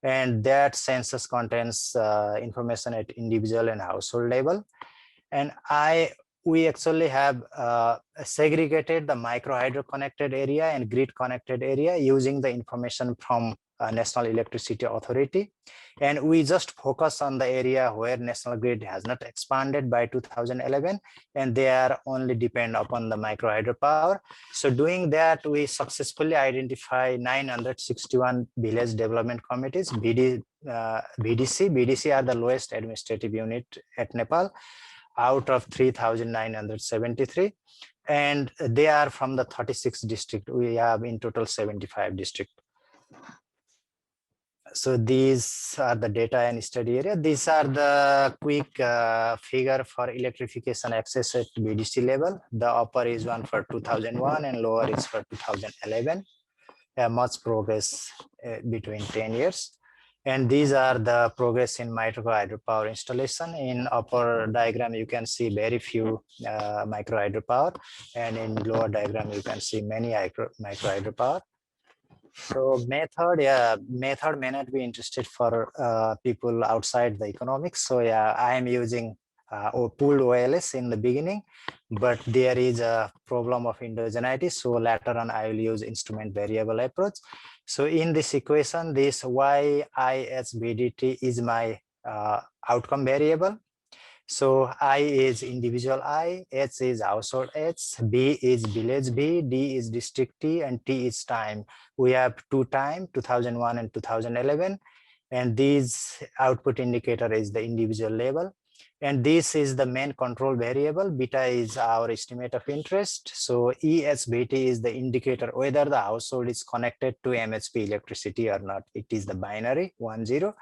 And that census contains information at individual and household level. And we actually have segregated the micro-hydro connected area and grid connected area using the information from National Electricity Authority. And we just focus on the area where National Grid has not expanded by 2011, and they are only depend upon the micro-hydropower. So doing that, we successfully identify 961 village development committees, BDC. BDC are the lowest administrative unit at Nepal, out of 3,973, and they are from the 36 districts. We have in total 75 districts. So these are the data and study area. These are the quick figure for electrification access at BDC level. The upper is one for 2001 and lower is for 2011. Much progress between 10 years. And these are the progress in micro-hydropower installation. In upper diagram, you can see very few micro-hydropower, and in lower diagram, you can see many micro-hydropower. So method may not be interested for people outside the economics. So yeah, I am using pooled OLS in the beginning, but there is a problem of endogeneity. So later on, I will use instrument variable approach. So in this equation, this YISBDT is my outcome variable. So I is individual I, H is household H, B is village B, D is district T, and T is time. We have two time, 2001 and 2011. And these output indicator is the individual level. And this is the main control variable. Beta is our estimate of interest. So ESBT is the indicator whether the household is connected to MHP electricity or not. It is the binary 1, 0.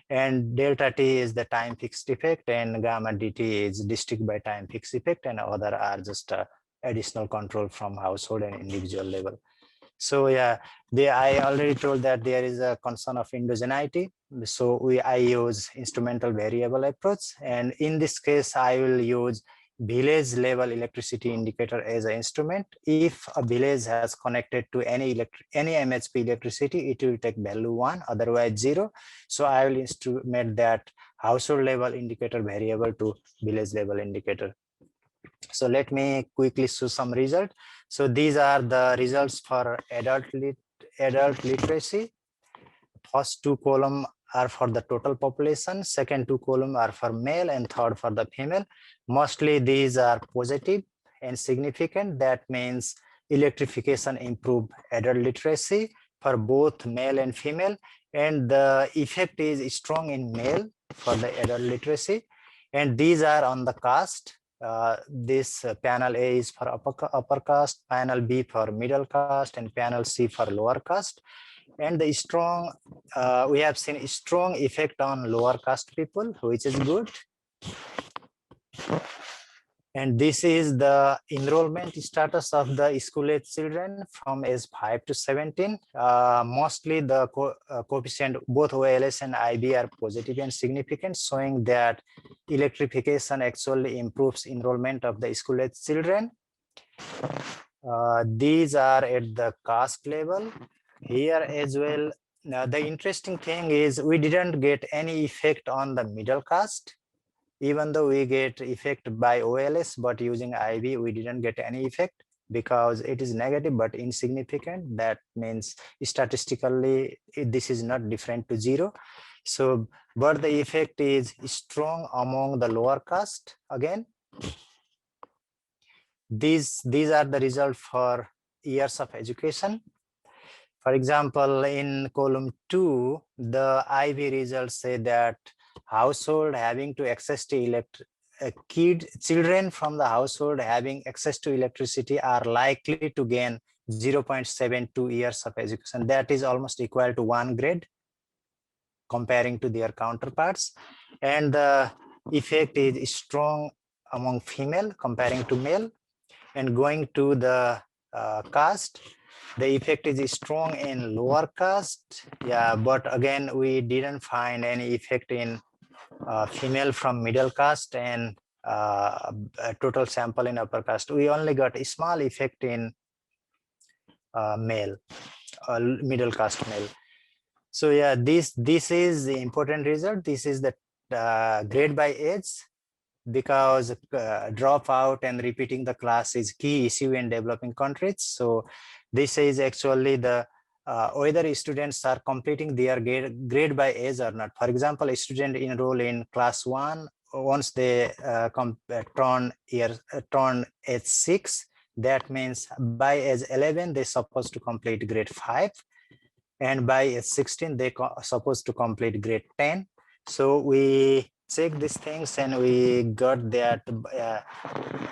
And delta T is the time fixed effect, and gamma DT is district by time fixed effect, and other are just additional control from household and individual level. So yeah, I already told that there is a concern of endogeneity. So I use instrumental variable approach. And in this case, I will use village level electricity indicator as an instrument. If a village has connected to any MHP electricity, it will take value 1, otherwise 0. So I will instrument that household level indicator variable to village level indicator. So let me quickly show some result. So these are the results for adult literacy. First 2 columns are for the total population, second 2 columns are for male, and third for the female. Mostly these are positive and significant. That means electrification improve adult literacy for both male and female, and the effect is strong in male for the adult literacy. And these are on the caste. This panel A is for upper caste, panel B for middle caste, and panel C for lower caste. And the strong, we have seen a strong effect on lower caste people, which is good. And this is the enrollment status of the school-age children from age 5 to 17. Mostly the coefficient, both OLS and IB are positive and significant, showing that electrification actually improves enrollment of the school-age children. These are at the caste level. Here as well, the interesting thing is we didn't get any effect on the middle caste, even though we get effect by OLS, but using IB, we didn't get any effect because it is negative but insignificant. That means statistically, this is not different to 0. So, but the effect is strong among the lower caste again. These are the results for years of education. For example, in column 2, the IB results say that household having to access to children from the household having access to electricity are likely to gain 0.72 years of education. That is almost equal to 1 grade comparing to their counterparts. And the effect is strong among female comparing to male. And going to the caste, the effect is strong in lower caste. Yeah, but again, we didn't find any effect in female from middle caste and a total sample in upper caste. We only got a small effect in male, middle caste male. So yeah, this is the important result. This is the grade by age, because dropout and repeating the class is key issue in developing countries. So this is actually the whether students are completing their grade by age or not. For example, a student enroll in class 1, once they turn age 6, that means by age 11 they're supposed to complete grade 5, and by age 16 they supposed to complete grade 10. So we check these things and we got that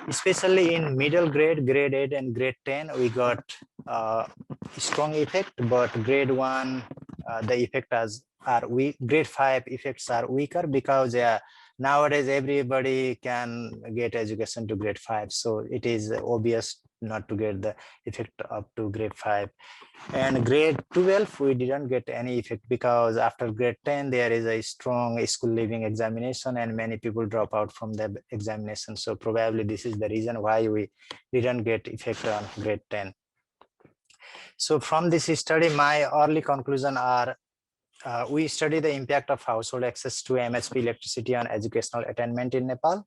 especially in middle grade, grade 8 and grade 10, we got strong effect, but grade 1 the effects are weak. Grade 5 effects are weaker because nowadays everybody can get education to grade 5, so it is obvious not to get the effect up to grade 5. And grade 12 we didn't get any effect because after grade 10 there is a strong school leaving examination and many people drop out from the examination. So probably this is the reason why we didn't get effect on grade 10. So from this study, my early conclusion are we study the impact of household access to MHP electricity on educational attainment in Nepal.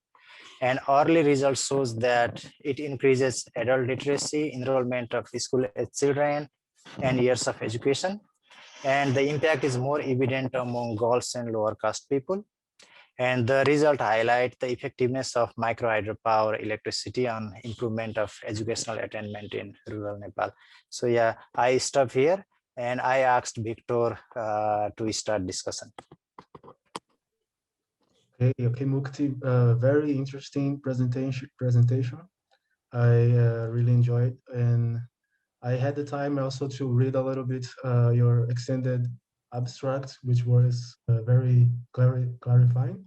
And early results shows that it increases adult literacy, enrollment of school children, and years of education. And the impact is more evident among girls and lower caste people. And the result highlight the effectiveness of micro-hydropower electricity on improvement of educational attainment in rural Nepal. So yeah, I stop here and I asked Victor to start discussion. Okay, Mukti, very interesting presentation. I really enjoyed, and I had the time also to read a little bit your extended abstract, which was very clarifying.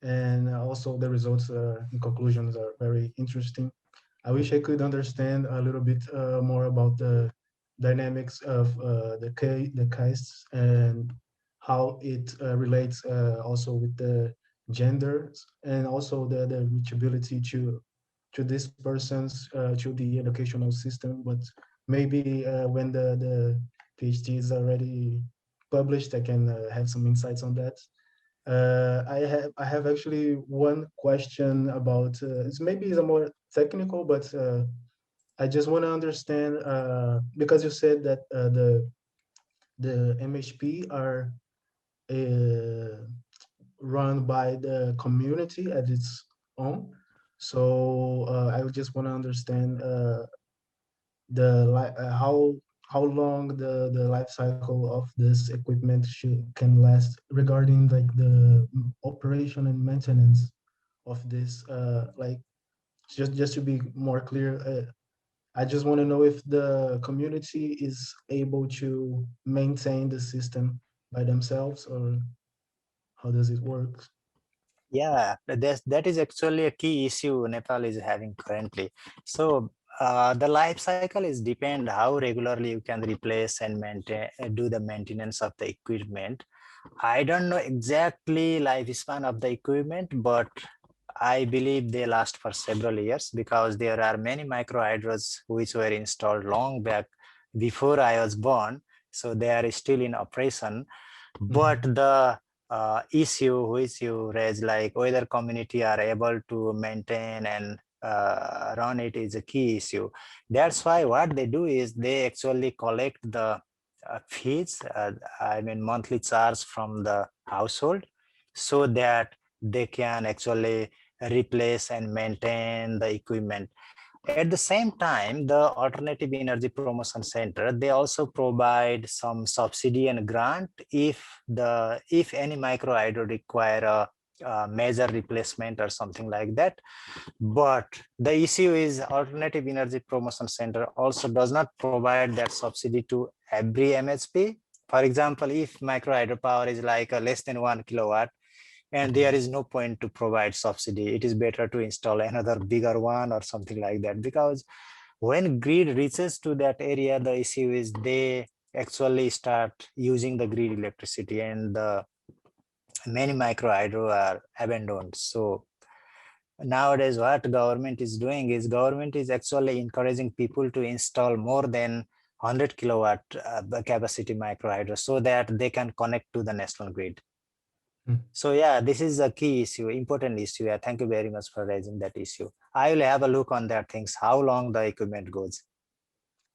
And also the results and conclusions are very interesting. I wish I could understand a little bit more about the dynamics of the castes and how it relates also with the genders, and also the reachability to these persons, to the educational system. But maybe when the PhD is already published, I can have some insights on that. I have actually one question about it's a more technical, but I just want to understand because you said that the MHP are uh, run by the community at its own. So I just want to understand how long the life cycle of this equipment can last regarding like the operation and maintenance of this. Like just to be more clear, I just want to know if the community is able to maintain the system by themselves, or how does it work? Yeah, that is actually a key issue Nepal is having currently. So the life cycle is depend how regularly you can replace and maintain, do the maintenance of the equipment. I don't know exactly lifespan of the equipment, but I believe they last for several years because there are many micro hydros which were installed long back before I was born. So they are still in operation. But the issue which you raise, like whether community are able to maintain and run it, is a key issue. That's why what they do is they actually collect the fees, I mean monthly charge from the household, so that they can actually replace and maintain the equipment. At the same time, the Alternative Energy Promotion Center, they also provide some subsidy and grant if any micro hydro require a major replacement or something like that. But the issue is Alternative Energy Promotion Center also does not provide that subsidy to every MHP. For example, if micro hydropower is like a less than 1 kilowatt, and there is no point to provide subsidy, it is better to install another bigger one or something like that, because when grid reaches to that area, the issue is they actually start using the grid electricity, and the many micro hydro are abandoned. So nowadays what government is doing is government is actually encouraging people to install more than 100 kilowatt capacity micro hydro so that they can connect to the national grid. So yeah, this is a key issue, important issue. Yeah, thank you very much for raising that issue. I will have a look on that things, how long the equipment goes.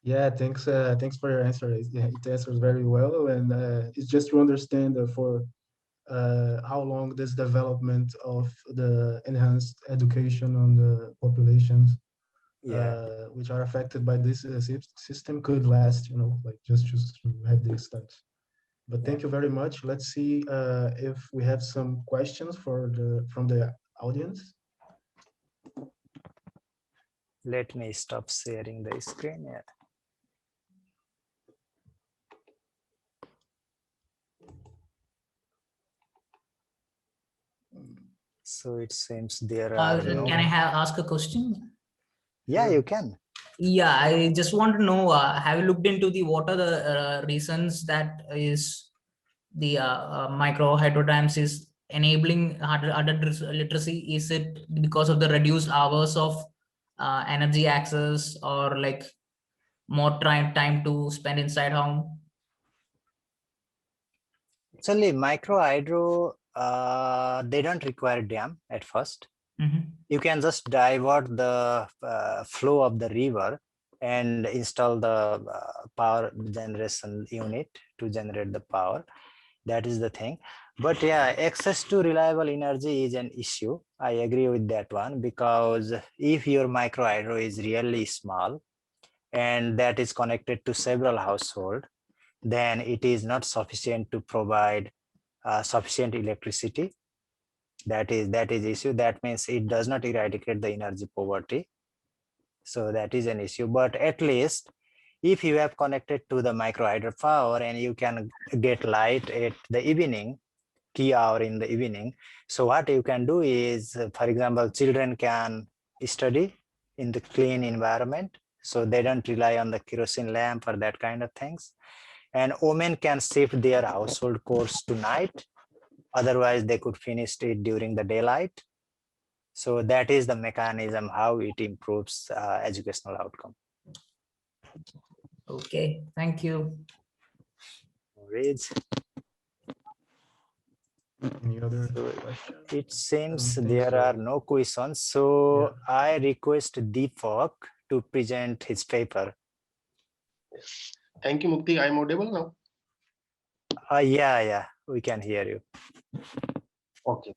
Yeah, thanks. Thanks for your answer. Yeah, it answers very well, and it's just to understand for how long this development of the enhanced education on the populations, Yeah, which are affected by this system, could last. You know, like just to have this start. But yeah. thank you very much. Let's see if we have some questions from the audience. Let me stop sharing the screen. Yeah. So it seems there are Can I no. ask a question? Yeah, Sure. you can. Yeah, I just want to know, have you looked into what are the reasons that is the micro hydro dams is enabling adult literacy? Is it because of the reduced hours of energy access, or like more time to spend inside home? Actually, micro hydro, they don't require dam at first. You can just divert the flow of the river and install the power generation unit to generate the power. That is the thing. But yeah, access to reliable energy is an issue. I agree with that one, because if your micro hydro is really small and that is connected to several households, then it is not sufficient to provide sufficient electricity. That is issue. That means it does not eradicate the energy poverty. So that is an issue. But at least if you have connected to the micro hydropower and you can get light at the evening, key hour in the evening. So what you can do is, for example, children can study in the clean environment, so they don't rely on the kerosene lamp or that kind of things. And women can shift their household chores to night, Otherwise, they could finish it during the daylight. So that is the mechanism how it improves educational outcome. Okay, thank you. Reads. Any other questions? It seems think there so. are no questions. So I request Deepak to present his paper. Thank you, Mukti. I'm audible now. Yeah, we can hear you. Okay.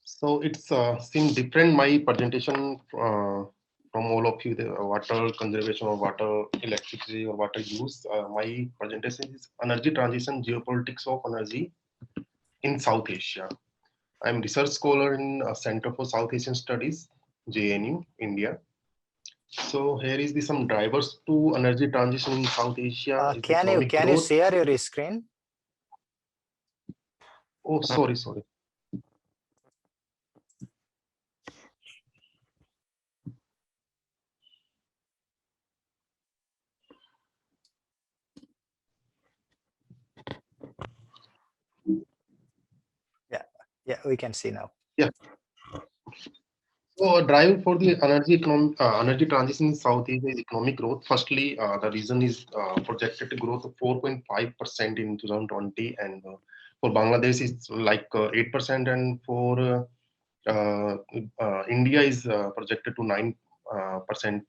So it's seems different my presentation from all of you, the water conservation or water electricity or water use. My presentation is energy transition, geopolitics of energy in South Asia. I'm research scholar in Center for South Asian Studies, JNU, India. So here is the some drivers to energy transition in South Asia. Is Can economic you growth. share your screen? Oh, sorry. Yeah, we can see now. Yeah. So, drive for the energy transition in South Asia is economic growth. Firstly, the reason is projected growth of 4.5% in 2020, and for Bangladesh it's like 8%, and for India is projected to 9%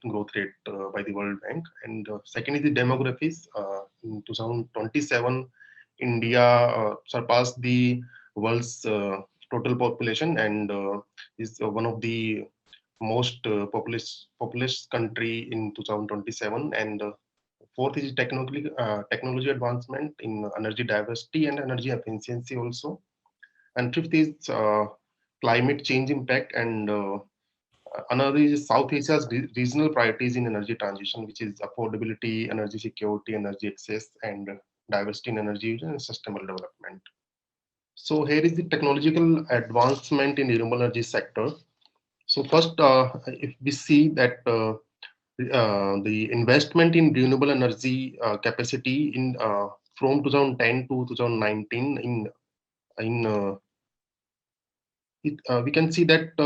growth rate by the World Bank. And second is the demographics. In 2027, India surpassed the world's total population and is one of the most populous country in 2027. And fourth is technology advancement in energy diversity and energy efficiency also. And fifth is climate change impact, and another is South Asia's regional priorities in energy transition, which is affordability, energy security, energy access, and diversity in energy use and sustainable development. So here is the technological advancement in renewable energy sector. So first, if we see that the investment in renewable energy capacity in from 2010 to 2019 in we can see that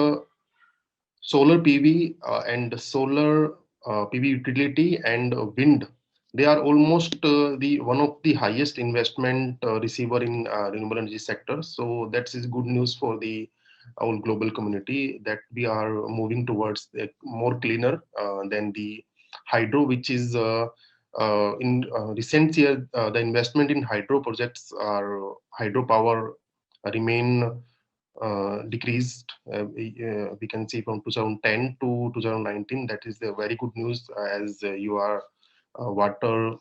solar PV and solar PV utility and wind, they are almost the one of the highest investment receiver in renewable energy sector. So that is good news for the our global community that we are moving towards more cleaner than the hydro, which is in recent year the investment in hydro projects are hydropower remain decreased. We can see from 2010 to 2019. That is the very good news as you are a water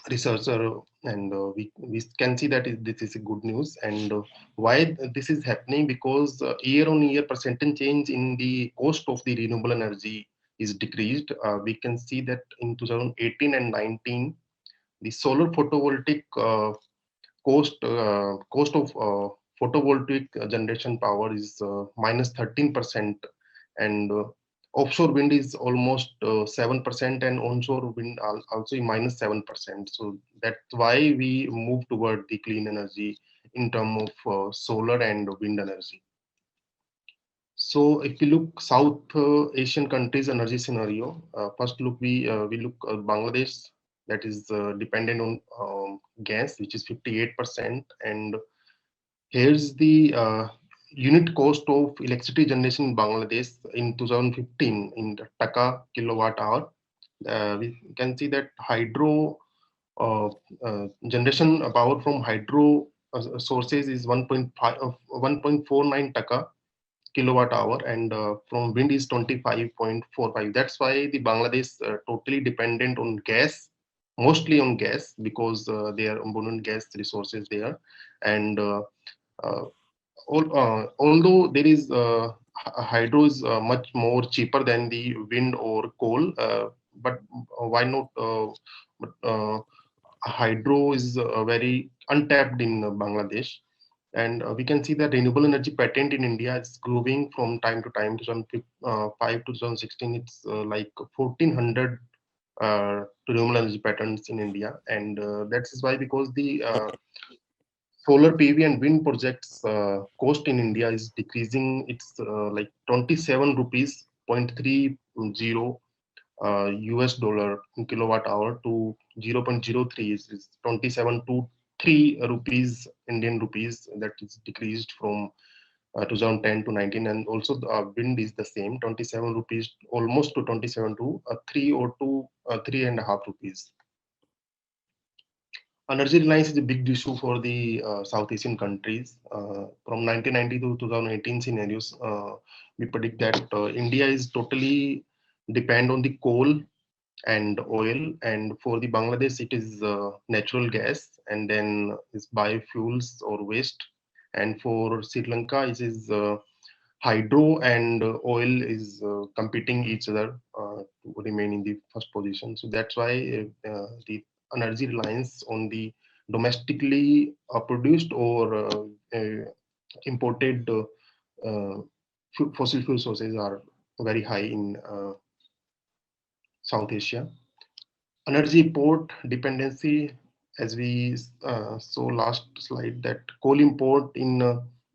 researcher, and we can see that this is a good news. And why this is happening? Because year on year percentage change in the cost of the renewable energy is decreased. We can see that in 2018 and 19, the solar photovoltaic cost of photovoltaic generation power is minus 13%, and offshore wind is almost 7%, and onshore wind also minus 7%. So that's why we move toward the clean energy in terms of solar and wind energy. So if we look South Asian countries energy scenario, first look we look Bangladesh, that is dependent on gas, which is 58%, and here's the unit cost of electricity generation in Bangladesh in 2015 in Taka kilowatt hour. We can see that hydro generation power from hydro sources is 1.49 Taka kilowatt hour, and from wind is 25.45. That's why the Bangladesh totally dependent on gas, mostly on gas, because there are abundant gas resources there. And although there is hydro is much more cheaper than the wind or coal, but why not? But, hydro is very untapped in Bangladesh. And we can see that renewable energy patent in India is growing from time to time. 2005 to 2016, it's like 1,400 renewable energy patents in India, and that is why, because the solar PV and wind projects cost in India is decreasing. It's like 27 rupees 0.30 US dollar in kilowatt hour to 0.03 is 27 to 3 rupees Indian rupees. That is decreased from 2010 to 19, and also the wind is the same, 27 rupees almost to 27 to 3 or to 3.5 rupees. Energy reliance is a big issue for the South Asian countries. From 1990 to 2018 scenarios, we predict that India is totally depend on the coal and oil, and for the Bangladesh it is natural gas, and then is biofuels or waste, and for Sri Lanka it is hydro and oil is competing each other to remain in the first position. So that's why the energy reliance on the domestically produced or imported fossil fuel sources are very high in South Asia. Energy import dependency, as we saw last slide, that coal import in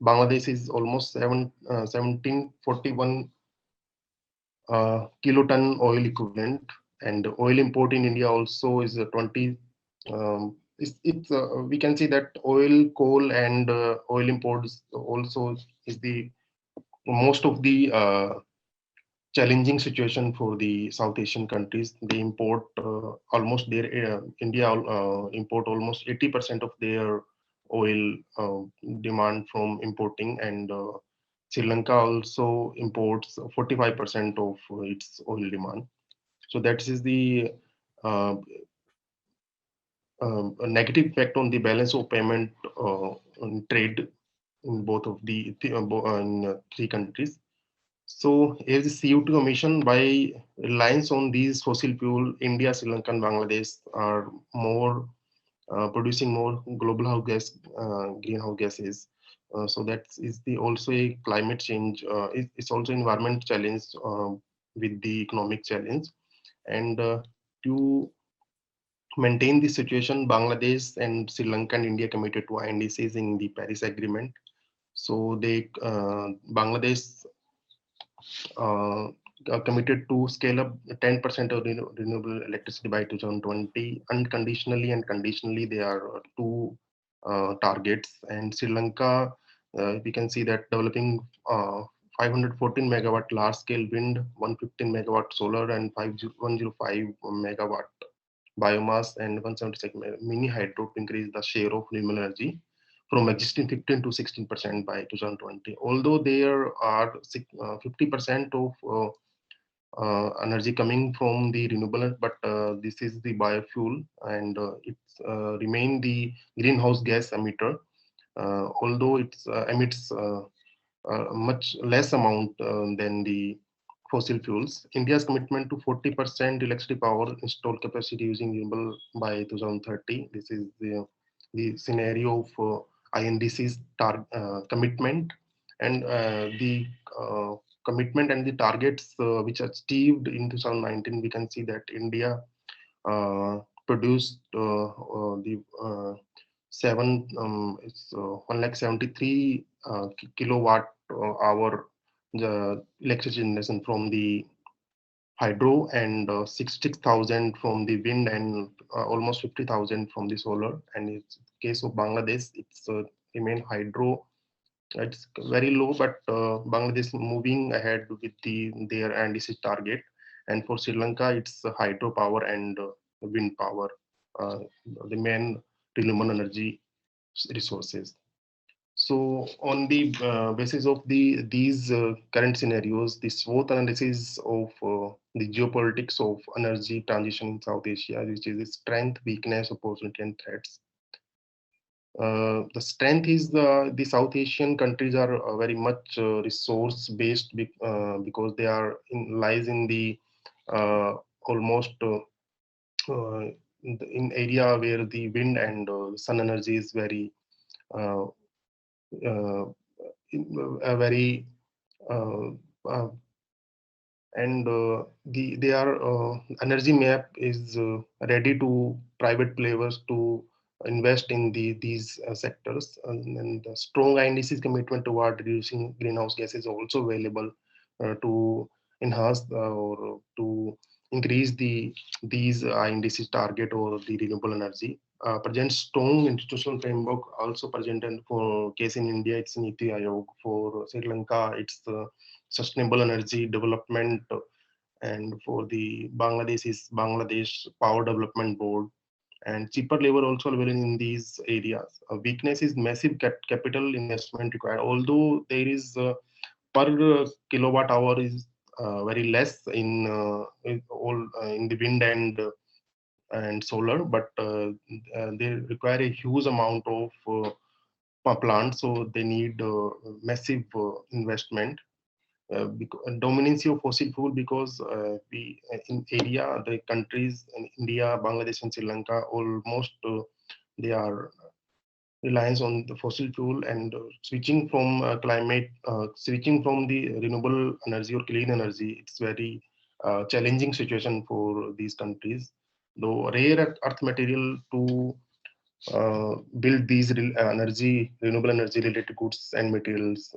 Bangladesh is almost 1741 kiloton oil equivalent, and oil import in India also is 20. We can see that oil, coal, and oil imports also is the most of the challenging situation for the South Asian countries. They import almost their India import almost 80% of their oil demand from importing, and Sri Lanka also imports 45% of its oil demand. So that is the a negative effect on the balance of payment on trade in both of the three countries. So as the CO2 emission by reliance on these fossil fuel, India, Sri Lanka, and Bangladesh are more producing more global greenhouse gases. So that is the also a climate change. It's also environment challenge with the economic challenge. And to maintain this situation, Bangladesh and Sri Lanka and India committed to INDCs in the Paris Agreement. So they Bangladesh committed to scale up 10% of renewable electricity by 2020 unconditionally, and conditionally they are two targets. And Sri Lanka, we can see that developing 514 megawatt large scale wind, 115 megawatt solar, and 105 megawatt biomass, and 176 mini hydro to increase the share of renewable energy from existing 15 to 16% by 2020. Although there are 50% of energy coming from the renewable, but this is the biofuel, and it's remain the greenhouse gas emitter, although it emits much less amount than the fossil fuels. India's commitment to 40% electricity power installed capacity using Gimbal by 2030. This is the scenario of INDC's commitment, and the commitment and the targets which are achieved in 2019. We can see that India produced the 173 kilowatt hour the electricity generation from the hydro, and 66,000 from the wind, and almost 50,000 from the solar. And in case of Bangladesh, it's remain hydro. It's very low, but Bangladesh moving ahead with their NDC target. And for Sri Lanka, it's hydropower and wind power, the main renewable energy resources. So on the basis of these current scenarios, the SWOT analysis of the geopolitics of energy transition in South Asia, which is the strength, weakness, opportunity, and threats. The strength is the South Asian countries are very much resource based because they are lies in the almost in area where the wind and sun energy is very a very and their energy map is ready to private players to invest in these sectors, and the strong INDC's commitment toward reducing greenhouse gas is also available to enhance or to increase these INDC's target or the renewable energy. Present strong institutional framework also presented for case in India, it's Niti Aayog. For Sri Lanka, it's the Sustainable Energy Development, and for the Bangladesh is Bangladesh Power Development Board, and cheaper labor also available in these areas. A weakness is massive capital investment required. Although there is per kilowatt hour is very less in all in the wind and solar, but they require a huge amount of plants, so they need massive investment. Dominance of fossil fuel, because we in area the countries in India, Bangladesh, and Sri Lanka almost they are reliance on the fossil fuel, and switching from the renewable energy or clean energy, it's very challenging situation for these countries. Though rare earth material to build these renewable energy related goods and materials.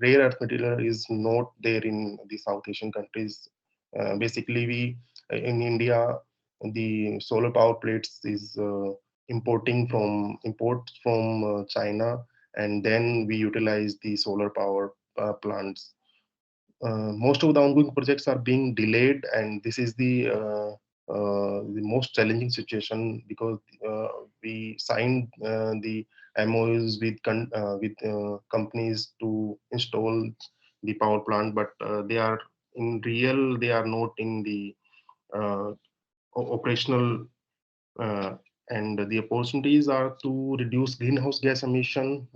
Rare earth material is not there in the South Asian countries. Basically, we in India, the solar power plates is imports from China, and then we utilize the solar power plants. Most of the ongoing projects are being delayed, and this is the most challenging situation, because we signed the MOUs with companies to install the power plant, but they are not in the uh, operational, uh, and the opportunities are to reduce greenhouse gas emission,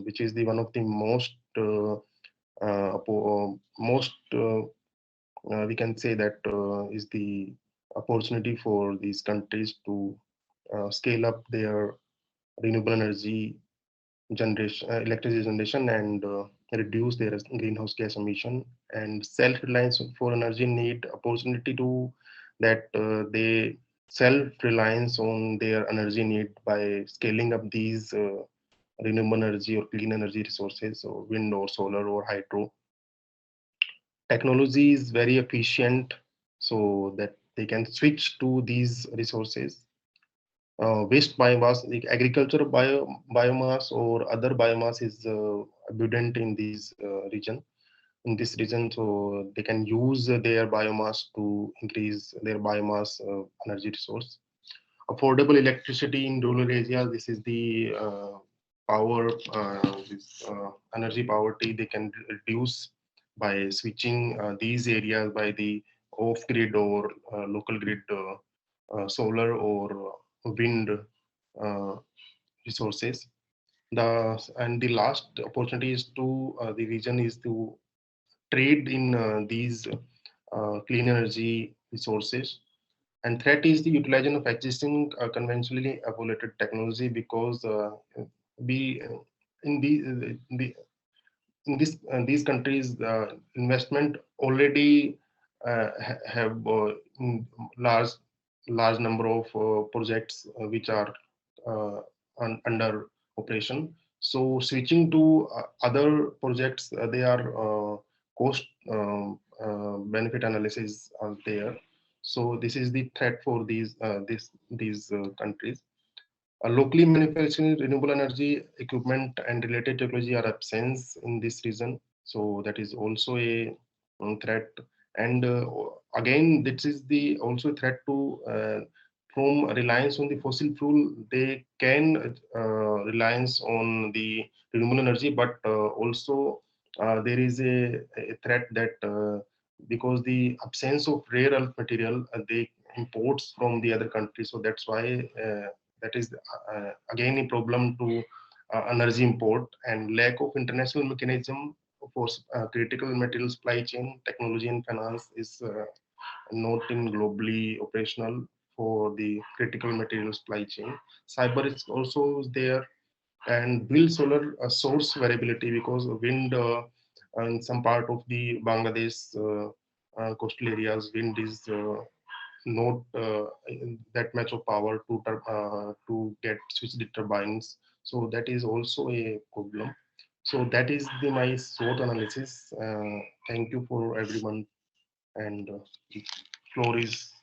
which is the one of the most we can say that is the opportunity for these countries to scale up their renewable energy generation, electricity generation, and reduce their greenhouse gas emission. And self-reliance for energy need opportunity to that they self-reliance on their energy need by scaling up these renewable energy or clean energy resources, or wind or solar or hydro. Technology is very efficient, so that they can switch to these resources. Waste biomass, like agriculture biomass or other biomass is abundant in this region, so they can use their biomass to increase their biomass energy resource. Affordable electricity in rural areas, this is the power this, energy poverty they can reduce by switching these areas by the off grid or local grid solar or wind uh, resources. The last opportunity is to the region is to trade in these clean energy resources. And threat is the utilization of existing conventionally evaluated technology, because we in these countries investment already have large large number of projects which are uh, under operation. So switching to other projects, they are cost benefit analysis are there. So this is the threat for these countries. Locally manufacturing renewable energy equipment and related technology are absent in this region. So that is also a threat. And again, this is the also a threat to from reliance on the fossil fuel. They can reliance on the renewable energy, but also there is a threat that because the absence of rare earth material, they imports from the other countries. So that's why that is again a problem to energy import, and lack of international mechanism for critical material supply chain. Technology and finance is not in globally operational for the critical material supply chain. Cyber is also there, and wind solar source variability, because wind in some part of the Bangladesh coastal areas, wind is not that much of power to get switch the turbines. So that is also a problem. So that is my short analysis. Thank you for everyone, and the floor is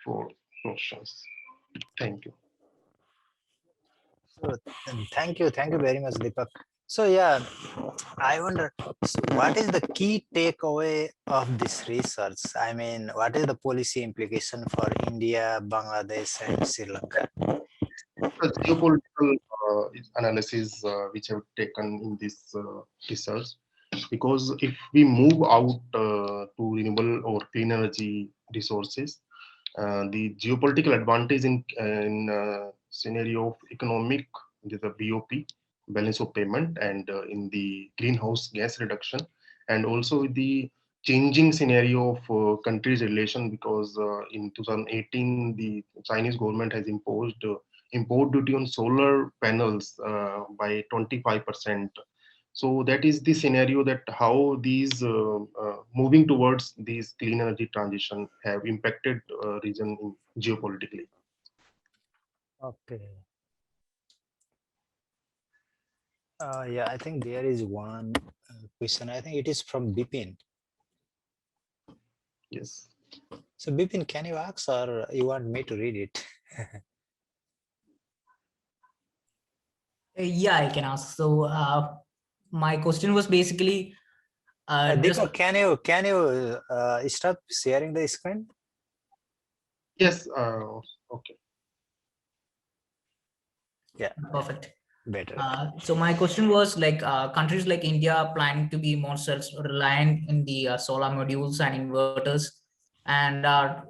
for questions. Thank you. So thank you very much, Deepak. So yeah, I wonder, so what is the key takeaway of this research? I mean, what is the policy implication for India, Bangladesh, and Sri Lanka? The geopolitical analysis which have taken in this research, because if we move out to renewable or clean energy resources, the geopolitical advantage in scenario of economic, the BOP, balance of payment, and in the greenhouse gas reduction, and also the changing scenario of countries' relation, because in 2018 the Chinese government has imposed import duty on solar panels by 25%. So that is the scenario that how these moving towards these clean energy transition have impacted region geopolitically. Okay. Yeah, I think there is one question. I think it is from Bipin. Yes. So Bipin, can you ask, or you want me to read it? Yeah, I can ask. So my question was basically just Deepak, can you stop sharing the screen? Yes. Okay. Yeah, perfect. better. So my question was like countries like India are planning to be more self-reliant in the solar modules and inverters, and are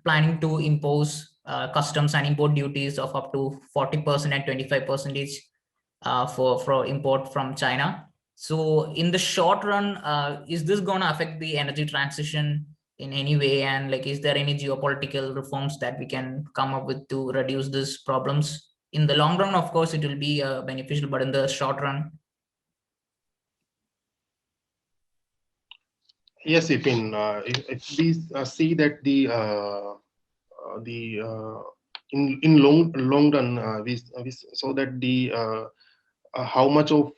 planning to impose customs and import duties of up to 40% and 25% for import from China. So in the short run, is this going to affect the energy transition in any way? And like, is there any geopolitical reforms that we can come up with to reduce these problems? In the long run, of course, it will be beneficial, but in the short run. Yes, Ipin. If we see that the in long run, we saw that the how much of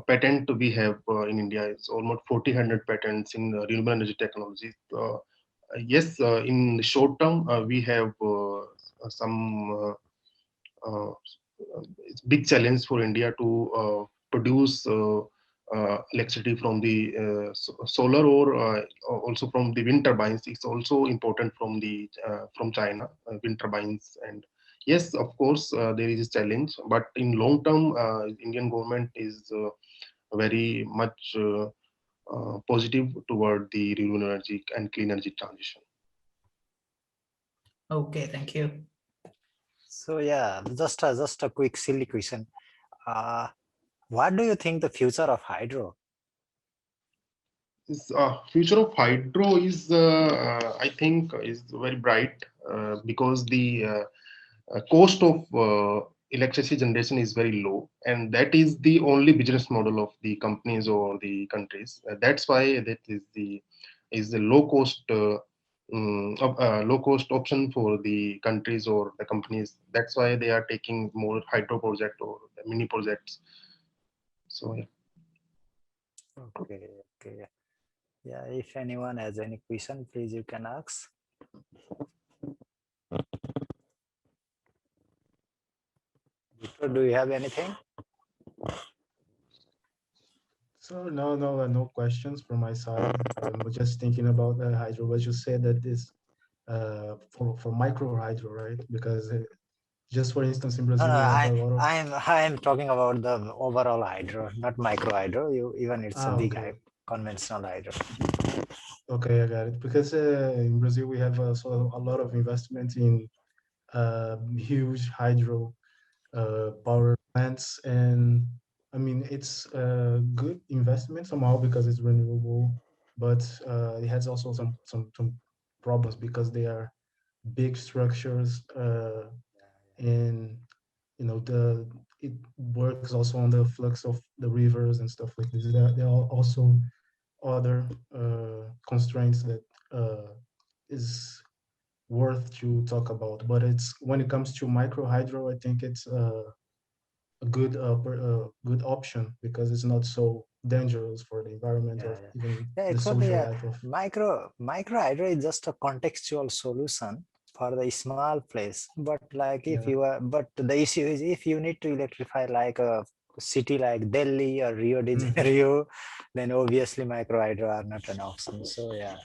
patent we have in India is almost 40 patents in renewable energy technologies. Yes, in the short term, we have some it's big challenge for India to produce electricity from the solar or also from the wind turbines. It's also important from China wind turbines. And yes, of course, there is a challenge, but in long term, Indian government is very much positive toward the renewable energy and clean energy transition. Okay, thank you. So yeah, just a quick silly question. What do you think the future of hydro? This future of hydro is, I think, is very bright because the cost of electricity generation is very low, and that is the only business model of the companies or the countries. That's why that is the low cost option for the countries or the companies. That's why they are taking more hydro project or the mini projects. So yeah. Okay. Yeah, if anyone has any question, please you can ask. Victor, do you have anything? So no questions from my side. We're just thinking about the hydro. But you said that this for micro hydro, right? Because just for instance, in Brazil, we have a lot of. I'm talking about the overall hydro, not micro hydro. Even it's a big Okay. conventional hydro. Okay, I got it. Because in Brazil, we have also a lot of investment in huge hydro power plants, and I mean it's a good investment somehow because it's renewable, but it has also some problems because they are big structures, and you know it works also on the flux of the rivers and stuff like this. There are also other constraints that is worth to talk about. But it's when it comes to micro hydro, I think it's a good good option because it's not so dangerous for the environment or even Yeah, the exactly. social Yeah. life of. Micro hydro is just a contextual solution for the small place. But like if Yeah. you are, but the issue is if you need to electrify like a city like Delhi or Rio de Janeiro, then obviously micro hydro are not an option. So yeah.